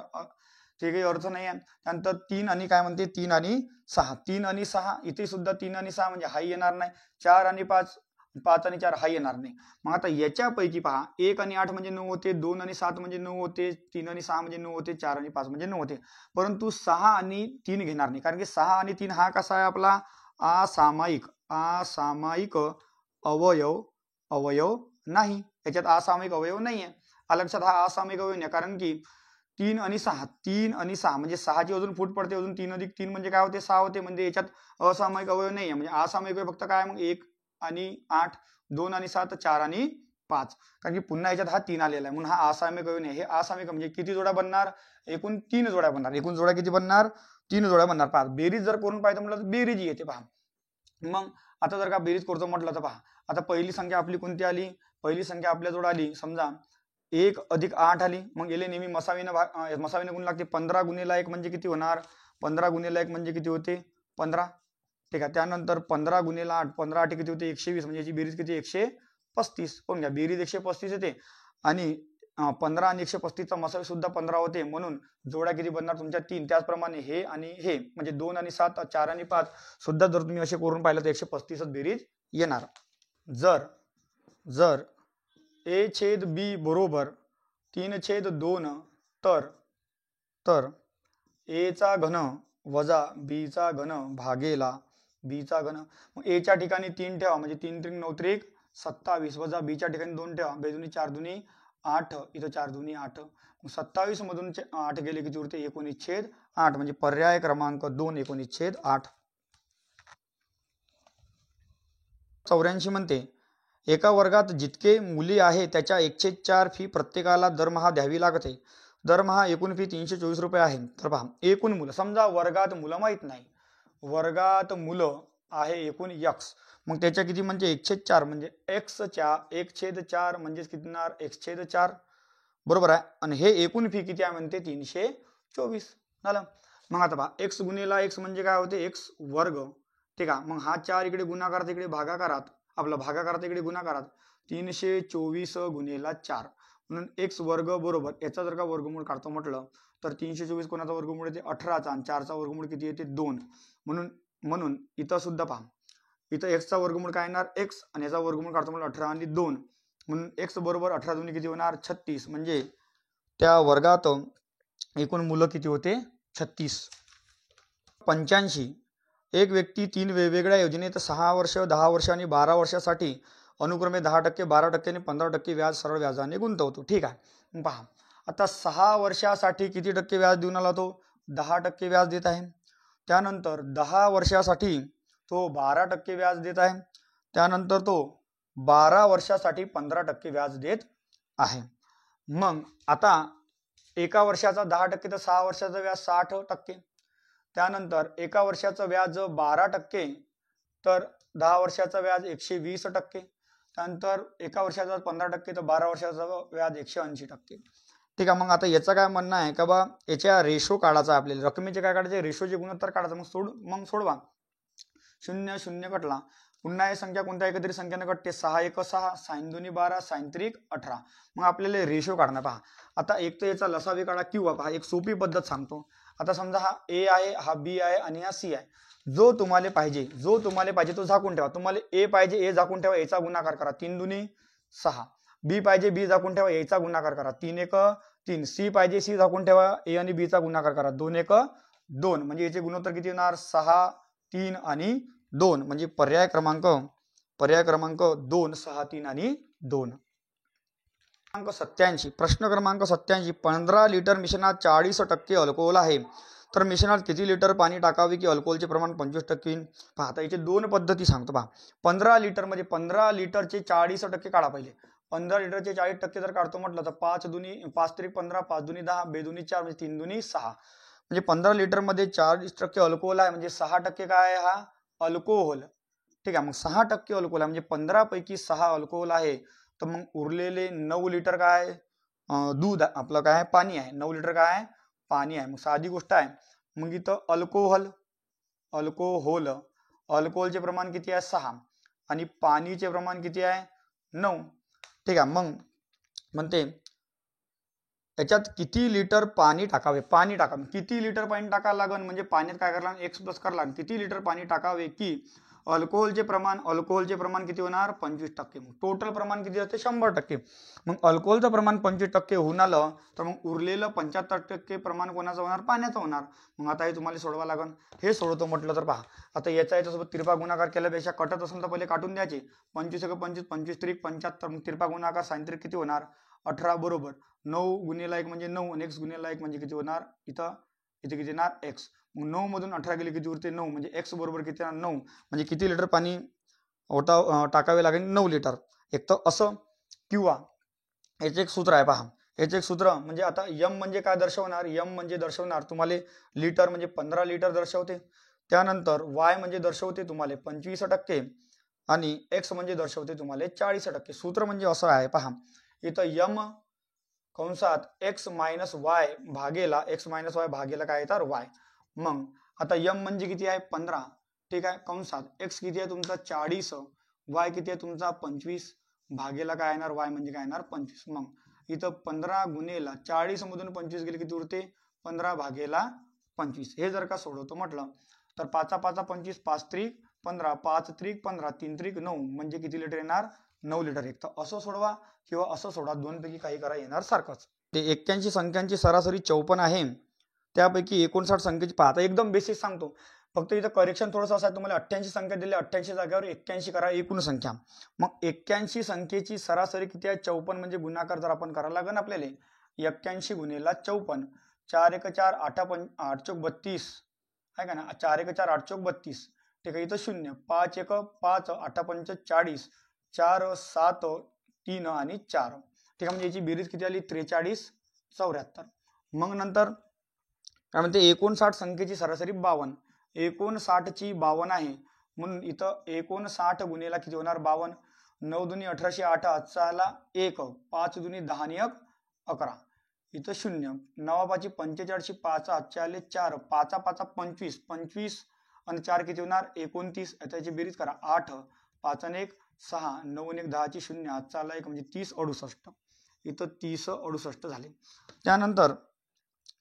ते काही अर्थ नाही आहे. त्यानंतर 3 आणि काय म्हणते? 3 आणि 6. 3 आणि 6 इथे सुद्धा 3 आणि 6 म्हणजे हा येणार नाही. 4 आणि 5 5 आणि 4 हा येणार नाही. मग आता याच्यापैकी पहा 1 आणि 8 म्हणजे 9 होते. 2 आणि 7 म्हणजे 9 होते. 3 आणि 6 म्हणजे 9 होते. 4 आणि 5 म्हणजे 9 होते. परंतु 6 आणि 3 घेणार नाही. कारण की 6 आणि 3 हा कसा आहे आपला? असामायिक अवयव नाही. याच्यात असामायिक अवयव नाही आहे. लक्षात हा असामायिक अवयव नाही. कारण की 3 आणि 6 म्हणजे 6ची अजून फूट पडते. अजून 3 + 3 म्हणजे काय होते? 6 होते. म्हणजे याच्यात असामायिक अवयव नाही आहे. म्हणजे असामायिक अवयव फक्त काय? मग 1 आणि 8 2 आणि 7 4 आणि 5. कारण की पुन्हा याच्यात हा 3 आलेला आहे म्हणून हा असामायिक अवयव नाही. हे असामायिक म्हणजे किती जोड्या बनणार? एकूण 3 जोड्या बनणार. एकूण जोड्या किती बनणार? 3 जोड्या बनणार. पहा बेरीज जर करून पाहिजे म्हटलं तर बेरीज येते. पहा मग आता जर का बेरीज करतो म्हटलं तर पहा आता पहिली संख्या आपली कोणती आली? पहिली संख्या आपल्याजवळ आली समजा 1 + 8 आली. मग गेले नेहमी मसावीने गुण लागते. 15 × 1 म्हणजे किती होणार? 15 × 1 म्हणजे किती होते? 15. ठीक आहे. त्यानंतर 15 × 8 15 8 किती होते? 120 म्हणजे याची बेरीज किती? 135. कोण घ्या बेरीज 135 येते. आणि 15 आणि 135चा मसावी सुद्धा 15 होते. म्हणून जोड्या किती बनणार तुमच्या? 3. त्याचप्रमाणे हे आणि हे म्हणजे 2 आणि 7 4 आणि 5 सुद्धा जर तुम्ही असे करून पाहिलं तर 135च बेरीज येणार. जर a/b बरोबर 3/2 तर a चा घन वजा b चा घन भागेला b चा घन. मग a च्या ठिकाणी 3 ठेवा म्हणजे 3 3 9 3 27 वजा b च्या ठिकाणी 2 ठेवा. 2 4 2 8 इथं 4 2 8. 27 मधून 8 गेले किती उरते? 19/8 म्हणजे पर्याय क्रमांक 2 19/8. 84 म्हणते एका वर्गात जितके मुली आहे त्याच्या 1/4 फी प्रत्येकाला दरमहा द्यावी लागते. दरमहा एकूण फी 324 रुपये आहे. तर पहा एकूण मुलं समजा वर्गात मुलं माहीत नाही. वर्गात मुलं आहे एकूण x मग त्याच्या किती म्हणजे 1/4 म्हणजे एक्सच्या 1/4 म्हणजेच किती होणार x/4 बरोबर आहे. आणि हे एकूण फी किती आहे म्हणते 324 झालं. मग आता पहा x गुणिला x म्हणजे काय होते x वर्ग ठीक आहे. मग हा 4 इकडे गुणाकारात इकडे भागाकारात आपला भागाकारात इकडे गुणाकारात 324 गुणिला 4 म्हणून x वर्ग बरोबर याचा जर का वर्गमूळ काढतो म्हटलं तर 324 कोणाचा वर्गमूळ येते 18चा आणि 4चा वर्गमूळ किती येते 2 म्हणून इथं सुद्धा पहा इथं x चा वर्गमूळ काय येणार x आणि याचा वर्गमूळ काढतो म्हटलं 18 आणि 2 म्हणून x बरोबर 18 दुनी किती होणार 36 म्हणजे त्या वर्गात एकूण मुलं किती होते 36. 85 एक व्यक्ती 3 वेगवेगळ्या योजनेत 6 वर्ष 10 वर्ष आणि 12 वर्षासाठी अनुक्रमे 10%, 12% आणि 15% व्याज सरळ व्याजाने गुंतवतो. ठीक आहे. पहा आता 6 वर्षासाठी किती टक्के व्याज देऊन आला तो 10% व्याज देत आहे. त्यानंतर 10 वर्षासाठी तो 12% व्याज देत आहे. त्यानंतर तो 12 वर्षासाठी 15% व्याज देत आहे. मग आता एका वर्षाचा 10% तर 6 वर्षाचा व्याज 60%. त्यानंतर एका वर्षाचं व्याज 12% तर 10 वर्षाचा व्याज 120%. त्यानंतर एका वर्षाचा 15% तर 12 वर्षाचा व्याज 180%. ठीक आहे. मग आता याचं काय म्हणणं आहे का बा याच्या रेशो काढायचा आपल्याला रकमेचे काय काढायचे रेशोचे गुणोत्तर काढायचं. मग सोडवा 0 0 कटला पुन्हा ही संख्या कोणत्या एकत्रित संख्येने कटते 6 1 6 sin 2 12 sin 3 18. मग आपल्याला रेशो काढणं पहा. आता एक तर याचा लसावी काढा किंवा पहा एक सोपी पद्धत सांगतो. आता समजा हा A आहे हा B आहे आणि हा C आहे. जो तुम्हाला पाहिजे तो झाकून ठेवा. तुम्हाला A पाहिजे A झाकून ठेवा याचा गुणाकार करा 3 दुनी 6. B पाहिजे B झाकून ठेवा याचा गुणाकार करा 3 1 3. C पाहिजे C झाकून ठेवा A आणि B चा गुणाकार करा 2 1 2. म्हणजे याचे गुणोत्तर किती होणार 6 3 आणि 2 म्हणजे पर्याय क्रमांक 2 6 3 आणि 2. 87 प्रश्न क्रमांक 87 15 लिटर मिश्रणात 40% अल्कोहोल आहे तर मिश्रणात किती लिटर पाणी टाकावे की अल्कोहोलचे प्रमाण 25% होईल. पहा आता याचे दोन पद्धती सांगतो पहा. 15 लिटर म्हणजे 15 लिटरचे 40% काढा पहिले. 15 लिटरचे 40% जर काढतो म्हटलं तर 5 दुनी 5 3 15 5 दुनी 10 2 दुनी 4 म्हणजे 3 दुनी 6 म्हणजे 15 लिटर मध्ये 40% अल्कोहोल आहे म्हणजे 6% काय आहे हा अल्कोहोल. ठीक आहे. मग 6% अल्कोहोल आहे म्हणजे 15 पैकी 6 अल्कोहोल आहे तर मग उरलेले 9 लिटर काय दूध आपलं काय पाणी आहे 9 लिटर काय पाणी आहे. मग साधी गोष्ट आहे. मग इथं अल्कोहोलचे प्रमाण किती आहे 6 आणि पाणीचे प्रमाण किती आहे 9. ठीक आहे. मग म्हणते याच्यात किती लिटर पाणी टाकावे किती लिटर पाणी टाकावं लागेल म्हणजे पाण्यात काय करायला x प्लस करायला किती लिटर पाणी टाकावे की अल्कोहोलचे प्रमाण किती होणार 25%. मग टोटल प्रमाण किती असते 100%. मग अल्कोहोलचं प्रमाण 25% होऊन आलं तर मग उरलेलं 75% प्रमाण कोणाचं होणार पाण्याचं होणार. मग आता हे तुम्हाला सोडवा लागेल. हे सोडवतो म्हटलं तर पहा आता याच्यासोबत तिरपा गुणाकार केल्यापेक्षा कटत असेल तर पहिले काटून द्यायचे 25 1 25 25 3 75. मग तिरपा गुणाकार sin 3 किती होणार 18 बरोबर 9 गुणिला 1 म्हणजे 9 आणि x गुणिला 1 म्हणजे किती होणार इथे किती येणार x. मग 9 मधून 18 गेले किती उरते 9 म्हणजे x बरोबर किती येणार 9 म्हणजे किती लिटर पाणी टाकावे लागेल 9 लिटर. एक तर असं किंवा याचे एक सूत्र आहे पहा. याचे एक सूत्र म्हणजे आता m म्हणजे काय दर्शवणार m म्हणजे दर्शवणार तुम्हाला लिटर म्हणजे 15 लिटर दर्शवते. त्यानंतर y म्हणजे दर्शवते तुम्हाला 25% आणि x म्हणजे दर्शवते तुम्हाला 40%. सूत्र म्हणजे असं आहे पहा इथं m कंसात x मायनस वाय भागेला काय येतात y. मग आता m म्हणजे किती आहे 15. ठीक आहे. कंसात x किती आहे तुमचा 40 y किती आहे तुमचा 25 भागेला काय येणार y म्हणजे काय येणार 25. मग इथं 15 गुणेला 40 मधून 25 गेले किती उरते 15 भागेला 25. हे जर का सोडवतो म्हटलं तर 5 5 25 5 3 15 5 3 15 3 3 9 म्हणजे किती लिटर येणार 9 लिटर. एक तर असं सोडवा किंवा असं सोडा दोन पैकी काही करा येणार सारखंच. ते 81 संख्यांची सरासरी 54 आहे त्यापैकी 59 संख्येची पाहता एकदम बेसिक सांगतो फक्त इथं करेक्शन थोडंसं असं आहे तुम्हाला 88 संख्या दिली 88 जागेवर 81 करा एकूण संख्या. मग 81 संख्येची सरासरी किती आहे 54 म्हणजे गुणाकार जर आपण करायला लागेल आपल्याला 81 गुणिला 54 4 1 4 8 8 चौक 32 आहे का ना 4 1 4 8 चौक 32. ठीक आहे. इथं 0 5 1 5 8 5 40 4 7 3 आणि 4. ठीक आहे. म्हणजे याची बेरीज किती आली 43 74. मग नंतर काय म्हणते 59 संख्येची सरासरी 52 59 ची 52 आहे म्हणून इथं 59 गुणेला किती होणार 52. 9 दुनी 18 8 हातचा आला 1. 5 दुनी 10 आणि 1 11. इथं 0. 9 5 45 5 हातचे आले 4. 5 5 25 25 आणि 4 किती होणार 29. त्याची बेरीज करा 8. 5 आणि 1 6. 9 आणि 1 10ची 0 हातचा आला 1 म्हणजे 30 68. इथं 30 68 झाले. त्यानंतर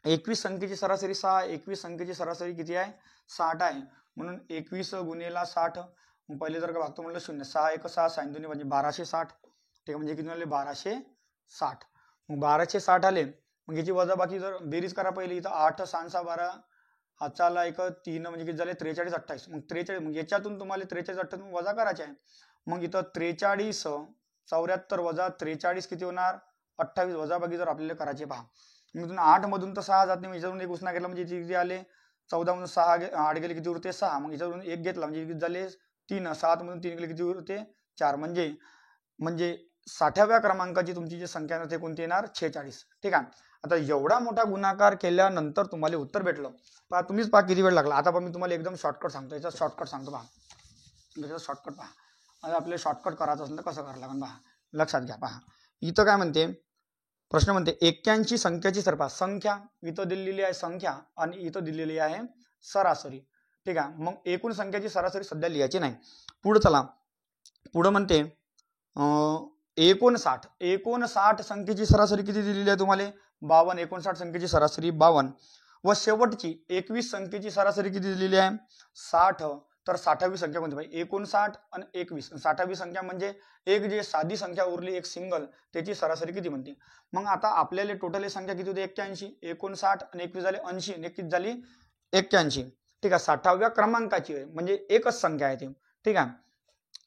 21 संख्येची सरासरी 6. 21 संख्येची सरासरी किती आहे 60 आहे. म्हणून 21 गुणेला 60. पहिले जर का भागतो म्हटलं 0. 6 1 6 6 2 म्हणजे 1260. ठीक आहे म्हणजे किती आले 1260. मग 1260 आले. मग याची वजाबाकी जर बेरीज करा पहिली. इथं 8 6 6 12 हातचा आला 1 3 म्हणजे किती झाले 43 28. मग 43 मग याच्यातून तुम्हाला 43 28 वजा करायचे आहे. मग इथं 43 74 वजा 43 किती होणार 28. वजाबाकी जर आपल्याला करायचे पहा. मग 8 मधून तर 6 जात नाही. याच्यातून एक उसना घेतला म्हणजे किती आले 14 मधून 6 8 गेले किती उरते 6. मग याच्यातून एक घेतला म्हणजे किती झाले 3. 7 मधून 3 गेले किती उरते 4. म्हणजे 60व्या क्रमांकाची तुमची जी संख्या आहे ते कोणती येणार 46. ठीक आहे. आता एवढा मोठा गुणाकार केल्यानंतर तुम्हाला उत्तर भेटलं पहा. तुम्हीच पहा किती वेळ लागला. आता पण मी तुम्हाला एकदम शॉर्टकट सांगतो. याचा शॉर्टकट सांगतो पहा. याचा शॉर्टकट पहा. आता आपल्याला शॉर्टकट करायचं असेल तर कसं करावं लागेल पहा. लक्षात घ्या पहा. इथं काय म्हणते प्रश्न म्हणते 81 संख्याची सरपा संख्या इथं दिलेली आहे संख्या आणि इथं दिलेली आहे सरासरी. ठीक आहे. मग एकूण संख्याची सरासरी सध्या लिहायची नाही. पुढे चला. पुढे म्हणते 59 संख्येची सरासरी किती दिलेली आहे तुम्हाला 52. 59 संख्येची सरासरी 52 व शेवटची 21 संख्येची सरासरी किती दिलेली आहे 60. तर 60वी संख्या कोणती पाहिजे 59 आणि 21. 60वी संख्या म्हणजे एक जे साधी संख्या उरली एक सिंगल त्याची सरासरी किती म्हणते. मग आता आपल्याला टोटल संख्या किती होती 81. 59 आणि 21 झाले 80 आणि 21 झाली 81. ठीक आहे. 60व्या क्रमांकाची आहे म्हणजे एकच संख्या आहे ती. ठीक आहे.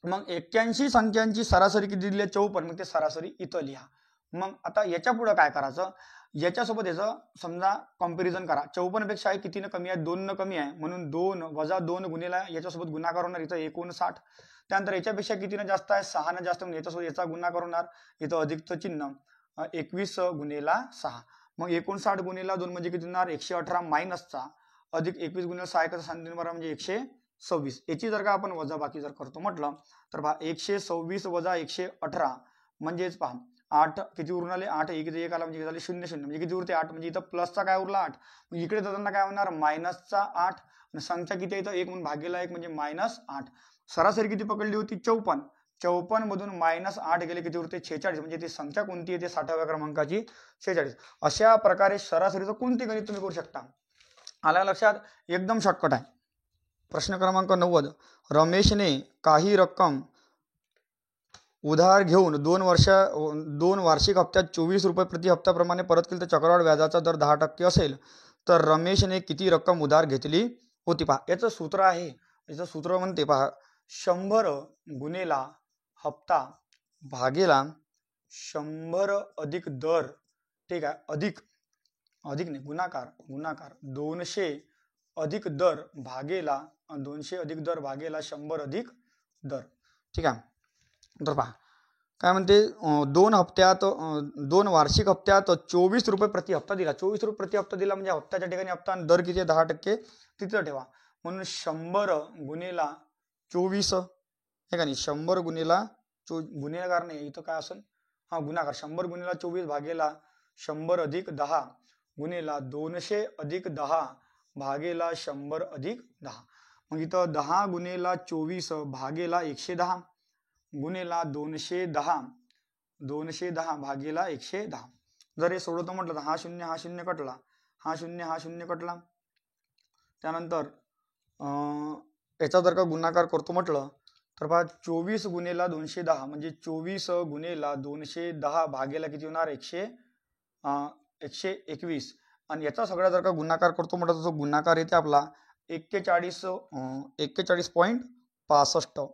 मग 81 संख्यांची सरासरी किती दिली आहे 54. मग ते सरासरी इथं लिहा. मग आता याच्या पुढे काय करायचं याच्यासोबत याचं समजा कॉम्पॅरिझन करा. 54 पेक्षा कितीनं कमी आहे 2 न कमी आहे म्हणून 2 वजा 2 गुणेला याच्यासोबत गुणाकार होणार इथं 59. त्यानंतर याच्यापेक्षा कितीनं जास्त आहे 6 न जास्त म्हणून याच्यासोबत याचा गुणाकार होणार इथं अधिकचं चिन्ह 21 गुणेला 6. मग 59 गुणेला 2 म्हणजे किती होणार 118 मायनसचा अधिक 21 गुणेला 6 1 3 12 म्हणजे 126. याची जर का आपण वजाबाकी जर करतो म्हटलं तर पहा 126 वजा 118 म्हणजेच पहा 8 किती उरून आले 8 1 1 आला म्हणजे झाले 0 0 म्हणजे किती उरते 8 म्हणजे इथं प्लसचा काय उरला 8. मग इकडे जाताना काय होणार मायनसचा 8 आणि संख्या किती आहे इथं 1 म्हणून भागीला 1 म्हणजे -8. सरासरी किती पकडली होती 54. 54 मधून -8 गेले किती उरते 46. म्हणजे ती संख्या कोणती आहे ते 60व्या क्रमांकाची 46. अशा प्रकारे सरासरीचं कोणते गणित तुम्ही करू शकता. आला लक्षात. एकदम शॉर्टकट आहे. प्रश्न क्रमांक 90. रमेशने काही रक्कम उधार घेऊन 2 वार्षिक हप्त्यात 24 रुपये प्रति हप्त्याप्रमाणे परत केली तर चक्रवाढ व्याजाचा दर 10% असेल तर रमेशने किती रक्कम उधार घेतली होती. पहा याचं सूत्र आहे. याचं सूत्र म्हणते पहा 100 गुणेला हप्ता भागेला 100 अधिक दर. ठीक आहे. अधिक नाही गुणाकार 200 अधिक दर भागेला 200 अधिक दर भागेला 100 अधिक दर. ठीक आहे. तर पहा काय म्हणते 2 वार्षिक हप्त्यात 24 रुपये प्रति हप्ता दिला. 24 रुपये प्रति हप्ता दिला म्हणजे हप्त्याच्या ठिकाणी हप्ता आणि दर किती 10% तिथं ठेवा. म्हणून 100 गुणेला 24 हे का नाही 100 गुणेला गुन्हेगार नाही इथं काय असेल गुणाकार 100 गुणेला 24 भागेला 100 अधिक 10 गुणेला 200 अधिक 10 भागेला 100 अधिक 10. मग इथं 10 गुणेला 24 भागेला 110 गुणेला 210 भागेला 110. जर हे सोडवतो म्हटलं तर हा शून्य कटला हा शून्य कटला. त्यानंतर याचा जर का गुणाकार करतो म्हटलं तर पहा 24 गुणेला 210 म्हणजे 24 गुणेला 210 भागेला किती होणार 121. आणि याचा सगळा जर का गुणाकार करतो म्हटलं तर गुणाकार येते आपला 41.65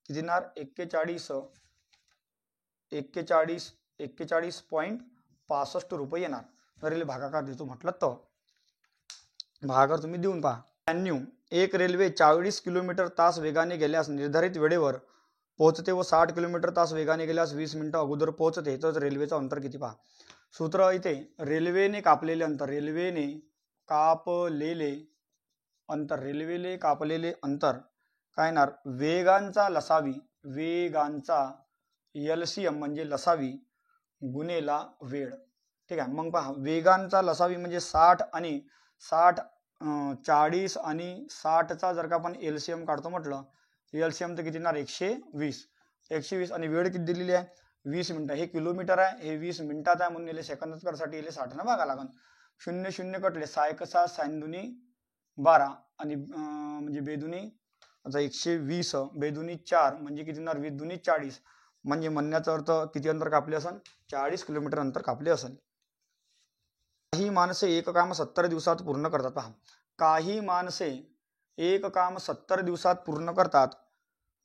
किती येणार 41.65 रुपये येणार. जर भागाकार देतो म्हटलं तर भागाकार तुम्ही देऊन पहा. 92 एक रेल्वे 40 किलोमीटर तास वेगाने गेल्यास निर्धारित वेळेवर पोहोचते व 60 किलोमीटर तास वेगाने गेल्यास 20 मिनिटं अगोदर पोहोचते तर रेल्वेचं अंतर किती. पहा सूत्र इथे रेल्वेने कापलेले अंतर काय येणार वेगांचा लसावी, वेगांचा LCM म्हणजे लसावी गुणेला वेळ. ठीक आहे. मग पहा वेगांचा लसावी म्हणजे 60 आणि 60 40 आणि 60चा जर का आपण LCM काढतो म्हटलं LCM तर किती येणार 120. 120 आणि वेळ किती दिलेली आहे 20 मिनिटं. हे किलोमीटर आहे, हे 20 मिनिटात आहे म्हणून सेकंदात करण्यासाठी 60 न भागा लागन. 0 0 कटले 6 1 6 6 दुनी 12 आणि म्हणजे बेदुनी आता 120 बेदुनी 4 म्हणजे किती येणार 20 दुनी 40 म्हणजे म्हणण्याचा अर्थ किती अंतर कापले असेल 40 किलोमीटर अंतर कापले असेल. काही माणसे एक काम 70 दिवसात पूर्ण करतात. पहा काही माणसे एक काम 70 दिवसात पूर्ण करतात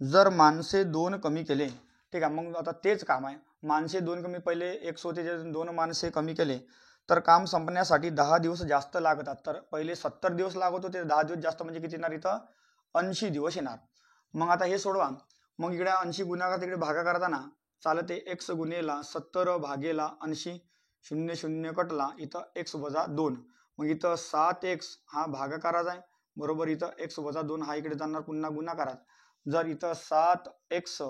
जर माणसे 2 कमी केले. ठीक आहे. मग आता तेच काम आहे, माणसे 2 कमी, पहिले 100 होते 2 माणसे कमी केले तर काम संपण्यासाठी 10 दिवस जास्त लागतात. तर पहिले 70 दिवस लागत होते, 10 दिवस जास्त म्हणजे किती येणार इथं 80 दिवस येणार. मग आता हे सोडवा, मग इकडे 80 गुणाकार तिकडे भागा करताना चालते x गुणेला 70 भागेला 80 0 0 कटला इथं x वजा 2. मग इथं 7x हा भागाकाराचा आहे बरोबर, इथं x वजा 2 हा इकडे जाणार पुन्हा गुणाकारात. जर इथं 7x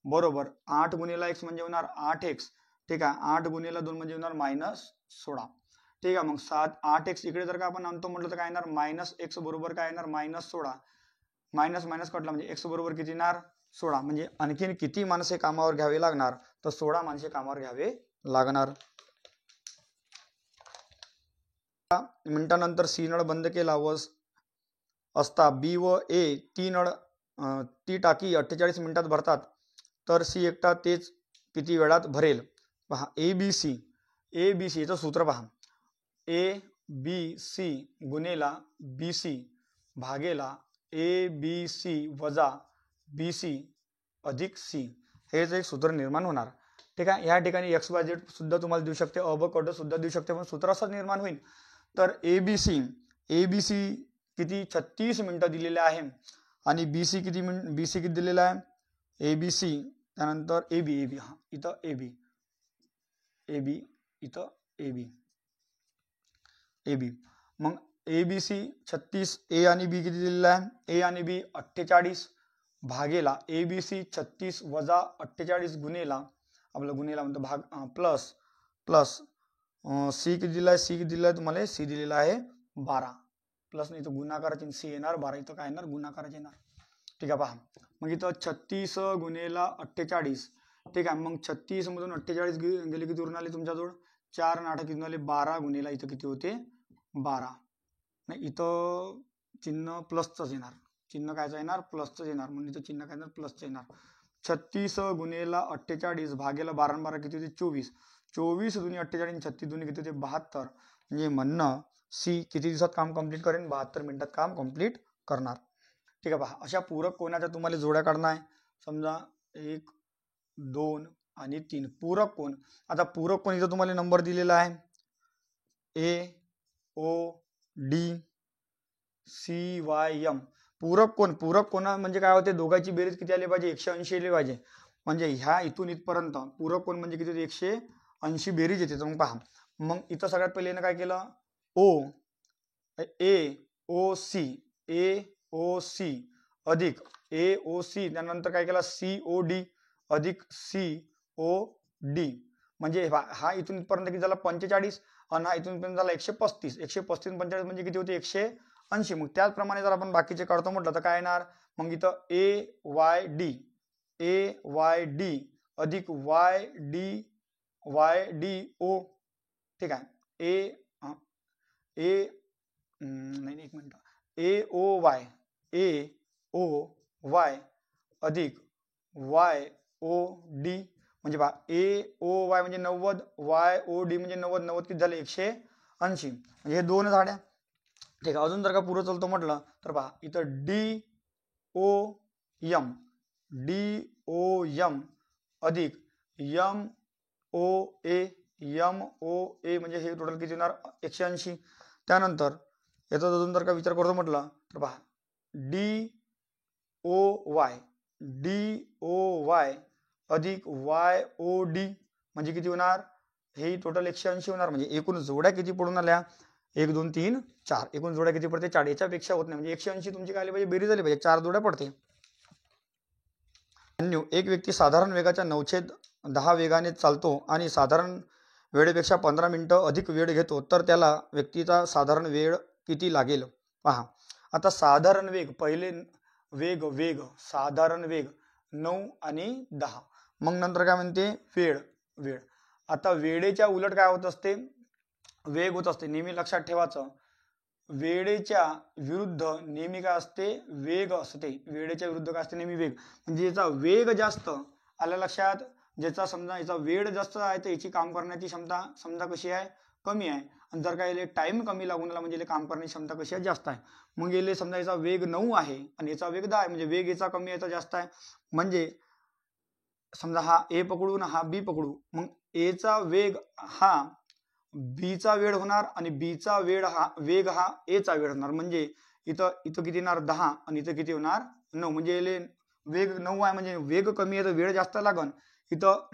बरोबर 8 गुणेला x म्हणजे होणार 8x. ठीक आहे. 8 गुणेला 2 म्हणजे होणार -16. ठीक आहे. मग 8x इकडे जर का आपण आणतो म्हटलं तर काय येणार -x बरोबर काय येणार -16. मायनस मायनस कटला म्हणजे x बरोबर किती येणार 16. म्हणजे आणखीन किती माणसे कामावर घ्यावे लागणार तर 16 माणसे कामावर घ्यावे लागणार. मिनिटानंतर C नळ बंद केला व असता B व A ती टाकी 48 मिनिटात भरतात तर C एकटा तेच किती वेळात भरेल. पहा ABCचं सूत्र पहा ABC गुणेला BC भागेला ABC वजा BC अधिक C हेच एक सूत्र निर्माण होणार. ठीक आहे. या ठिकाणी XYZ सुद्धा तुम्हाला देऊ शकते, अ ब क ड सुद्धा देऊ शकते, पण सूत्र असंच निर्माण होईल. तर ABC किती 36 मिनिटं दिलेले आहे आणि BC किती दिलेला आहे ABC त्यानंतर AB हा इथं AB इथं AB मग ABC 36, A आणि B किती दिलेला आहे A आणि B 48 भागेला ABC 36 वजा 48 गुणेला आपला गुणेला म्हणतो भाग प्लस C किती दिला आहे C किती दिला आहे तुम्हाला C दिलेला आहे 12 प्लस नाही इथं गुणाकाराचे C येणार 12 इथं काय येणार गुणाकाराचे येणार. ठीक आहे. पहा मग इथं 36 गुणेला 48. ठीक आहे. मग 36 मधून 48 गेले किती उरून आले तुमच्याजवळ 4 आणि 8 किती आले 12 गुणेला इथं किती होते 12. नाही इथं चिन्ह प्लसच येणार, चिन्ह कायचं येणार प्लसच येणार म्हणून इथं चिन्ह काय येणार प्लसच येणार. 36 गुणेला 48 भागेला 12 आणि 12 किती होते 24. 24 दुनी 48 आणि 36 दुनी किती होते 72. म्हणजे म्हणणं C किती दिवसात काम कंप्लीट करेन 72 मिनिटात काम कंप्लीट करणार. ठीक आहे. पहा अशा पूरक कोणाच्या तुम्हाला जोड्या काढणार आहे. समजा 1 2 आणि 3 पूरक कोण. आता पूरक कोण इथं तुम्हाला नंबर दिलेला आहे AOD CYM. पूरक कोण म्हणजे काय होते दोघांची बेरीज किती आली पाहिजे 180 आली पाहिजे. म्हणजे ह्या इथून इथपर्यंत पूरक कोण म्हणजे किती होते 180 बेरीज येते. तर मग पहा मग इथं सगळ्यात पहिले यानं काय केलं AOC अधिक AOC त्यानंतर काय केला COD अधिक COD म्हणजे हा इथून इथपर्यंत किती झाला 45 आणि हा इथून पर्यंत झाला 135. 135 45 म्हणजे किती होते 180. मग त्याचप्रमाणे जर आपण बाकीचे काढतो म्हटलं तर काय येणार मग इथं AYD अधिक YDO. ठीक आहे. नाही एक मिनिट AOY अधिक YOD म्हणजे पहा AOY म्हणजे 90 YOD म्हणजे 90 किती झाले 180 म्हणजे हे दोन झाड्या. ठीक आहे. अजून जर का पुढे चालतो म्हटलं तर पहा इथं DOM अधिक MOA म्हणजे हे टोटल किती येणार 180. त्यानंतर याचा अजून जर का विचार करतो म्हटलं तर पहा DOY अधिक YOD म्हणजे किती होणार हे टोटल 180 होणार. म्हणजे एकूण जोड्या किती पडून आल्या 1 2 3 4. एकूण जोड्या किती पडते 4. याच्यापेक्षा होत नाही म्हणजे 180 तुमची काय आली पाहिजे बेरीज झाली पाहिजे 4 जोड्या पडते. एक व्यक्ती साधारण वेगाच्या 9/10 वेगाने चालतो आणि साधारण वेळेपेक्षा 15 मिनिटं अधिक वेळ घेतो, तर त्याला व्यक्तीचा साधारण वेळ किती लागेल? पहा. आता साधारण वेग, पहिले वेग साधारण वेग 9 आणि 10. मग नंतर काय म्हणते? वेळ. आता वेळेच्या उलट काय होत असते? वेग होत असते. नेहमी लक्षात ठेवायचं, वेळेच्या विरुद्ध नेहमी काय असते? वेग असते. वेळेच्या विरुद्ध काय असते? नेहमी वेग. म्हणजे याचा वेग जास्त आल्या लक्षात, ज्याचा समजा याचा वेळ जास्त आहे तर याची काम करण्याची क्षमता समजा कशी आहे? कमी आहे. आणि जर का याला टाइम कमी लागून आला म्हणजे काम करण्याची क्षमता कशी आहे? जास्त आहे. मग याला समजा याचा वेग 9 आहे आणि याचा वेग 10 आहे, म्हणजे वेग याचा कमी याचा जास्त आहे. म्हणजे समजा हा ए पकडू ना हा बी पकडू, मग एचा वेग हा बीचा वेळ होणार आणि बीचा वेग हा एचा वेळ होणार. म्हणजे इथं किती येणार? 10 आणि इथं किती होणार? 9. म्हणजे वेग 9 आहे म्हणजे वेग कमी आहे तर वेळ जास्त लागन. इथं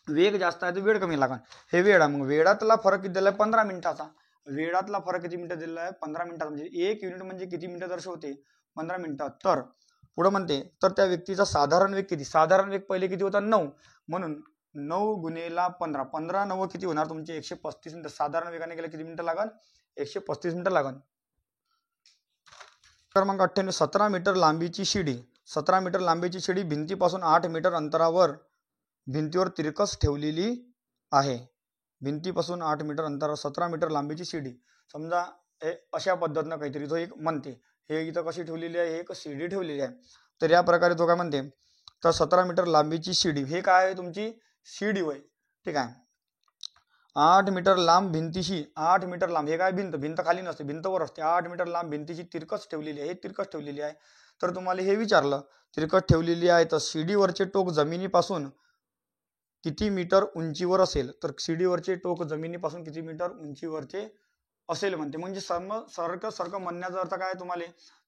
वेग जास्त आहे तर वेळ कमी लागन. हे वेळ आहे. मग वेळातला फरक किती दिलाय? 15 मिनिटाचा. वेळातला फरक किती मिनिटं दिलेला आहे? 15 मिनिटाचा. म्हणजे 1 युनिट म्हणजे किती मिनिटं दर्शवते? 15 मिनिटं. तर पुढे म्हणते, तर त्या व्यक्तीचा साधारण वेग किती? साधारण वेग पहिले किती होता? 9. म्हणून 9 गुणिले 15. 15 9 किती होणार तुमचे? 135 मिनिटं. साधारण वेगाने गेला किती मिनिटं लागन? 135 मिनिटं लागन. क्रमांक 98. 17 मीटर लांबीची शिडी. 17 मीटर लांबीची शिडी भिंतीपासून 8 मीटर अंतरावर भिंतीवर तिरकस ठेवलेली आहे. भिंतीपासून 8 मीटर अंतरावर 17 मीटर लांबीची शिडी. समजा हे अशा पद्धतीनं काहीतरी तो एक म्हणते. हे इथं कशी ठेवलेली आहे? एक शिडी ठेवलेली आहे. तर या प्रकारे तो काय म्हणते? तर 17 मीटर लांबीची शिडी. हे काय आहे? तुमची शिडी होय. ठीक आहे. 8 मीटर लांब भिंतीशी, 8 मीटर लांब, हे काय? भिंत खाली नसते, भिंत वर असते. 8 मीटर लांब भिंतीशी तिरकस ठेवलेली आहे. हे तिरकस ठेवलेली आहे. तर तुम्हाला हे विचारलं, तिरकस ठेवलेली आहे तर शिडीवरचे टोक जमिनीपासून किती मीटर उंचीवर असेल? तर शिडीवरचे टोक जमिनीपासून किती मीटर उंचीवरचे असेल म्हणते. म्हणजे सारखं म्हणण्याचा अर्थ काय? तुम्हाला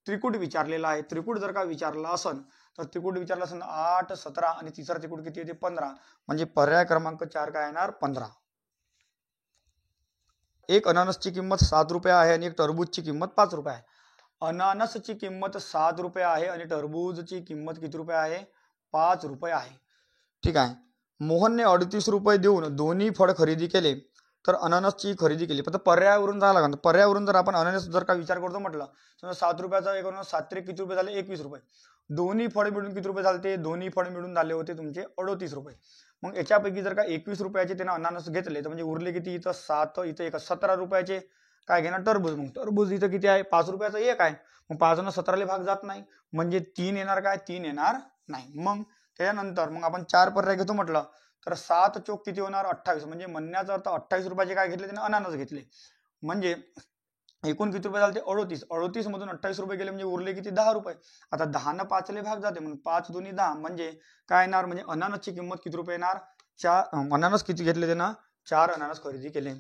त्रिकूट विचारलेला आहे. त्रिकूट जर का विचारला असेल तर त्रिकूट विचारला असेल 8, 17 आणि तिसरा त्रिकूट किती येते? 15. म्हणजे पर्याय क्रमांक 4 काय येणार? 15. एक अननसची किंमत 7 रुपये आहे आणि एक टरबूजची किंमत 5 रुपये आहे. अननसची किंमत 7 रुपये आहे आणि टरबूजची किंमत किती रुपये आहे? 5 रुपये आहे. ठीक आहे. मोहनने 38 रुपये देऊन दोन्ही फळ खरेदी केले तर अननसची खरेदी केली. फक्त पर्यायावरून जायला लागणार. पर्यायावरून जर आपण अननस जर का विचार करतो म्हटलं, समजा 7 रुपयाचा एक अननस 7 किती रुपये झाले? 21 रुपये. दोन्ही फळ मिळून किती रुपये झाले? दोन्ही फळ मिळून झाले होते तुमचे 38 रुपये. मग याच्यापैकी जर का 21 रुपयाचे त्यानं अननस घेतले तर म्हणजे उरले किती? इथं 7, इथं एक 17 रुपयाचे काय घेणार? टरबूज. मग टरबूज इथं किती आहे? 5 रुपयाचा एक आहे. मग 5 न 17 भाग जात नाही म्हणजे 3 येणार काय? 3 येणार नाही. मग त्याच्यानंतर मग आपण 4 पर्याय घेतो म्हटलं तर 7 चोक किती होणार? 28. म्हणजे म्हणण्याचा अर्थ 28 रुपयाचे काय घेतले? त्याने अननस घेतले. म्हणजे एकूण किती रुपये झाले? 38. 38 मधून 28 रुपये गेले म्हणजे उरले किती? 10 रुपये. आता 10 न 5 भाग जाते म्हणून 5 दोन्ही 10 म्हणजे काय येणार? म्हणजे अननसची किंमत किती रुपये येणार? 4. अननस किती घेतले त्यानं? 4 अननस खरेदी केले.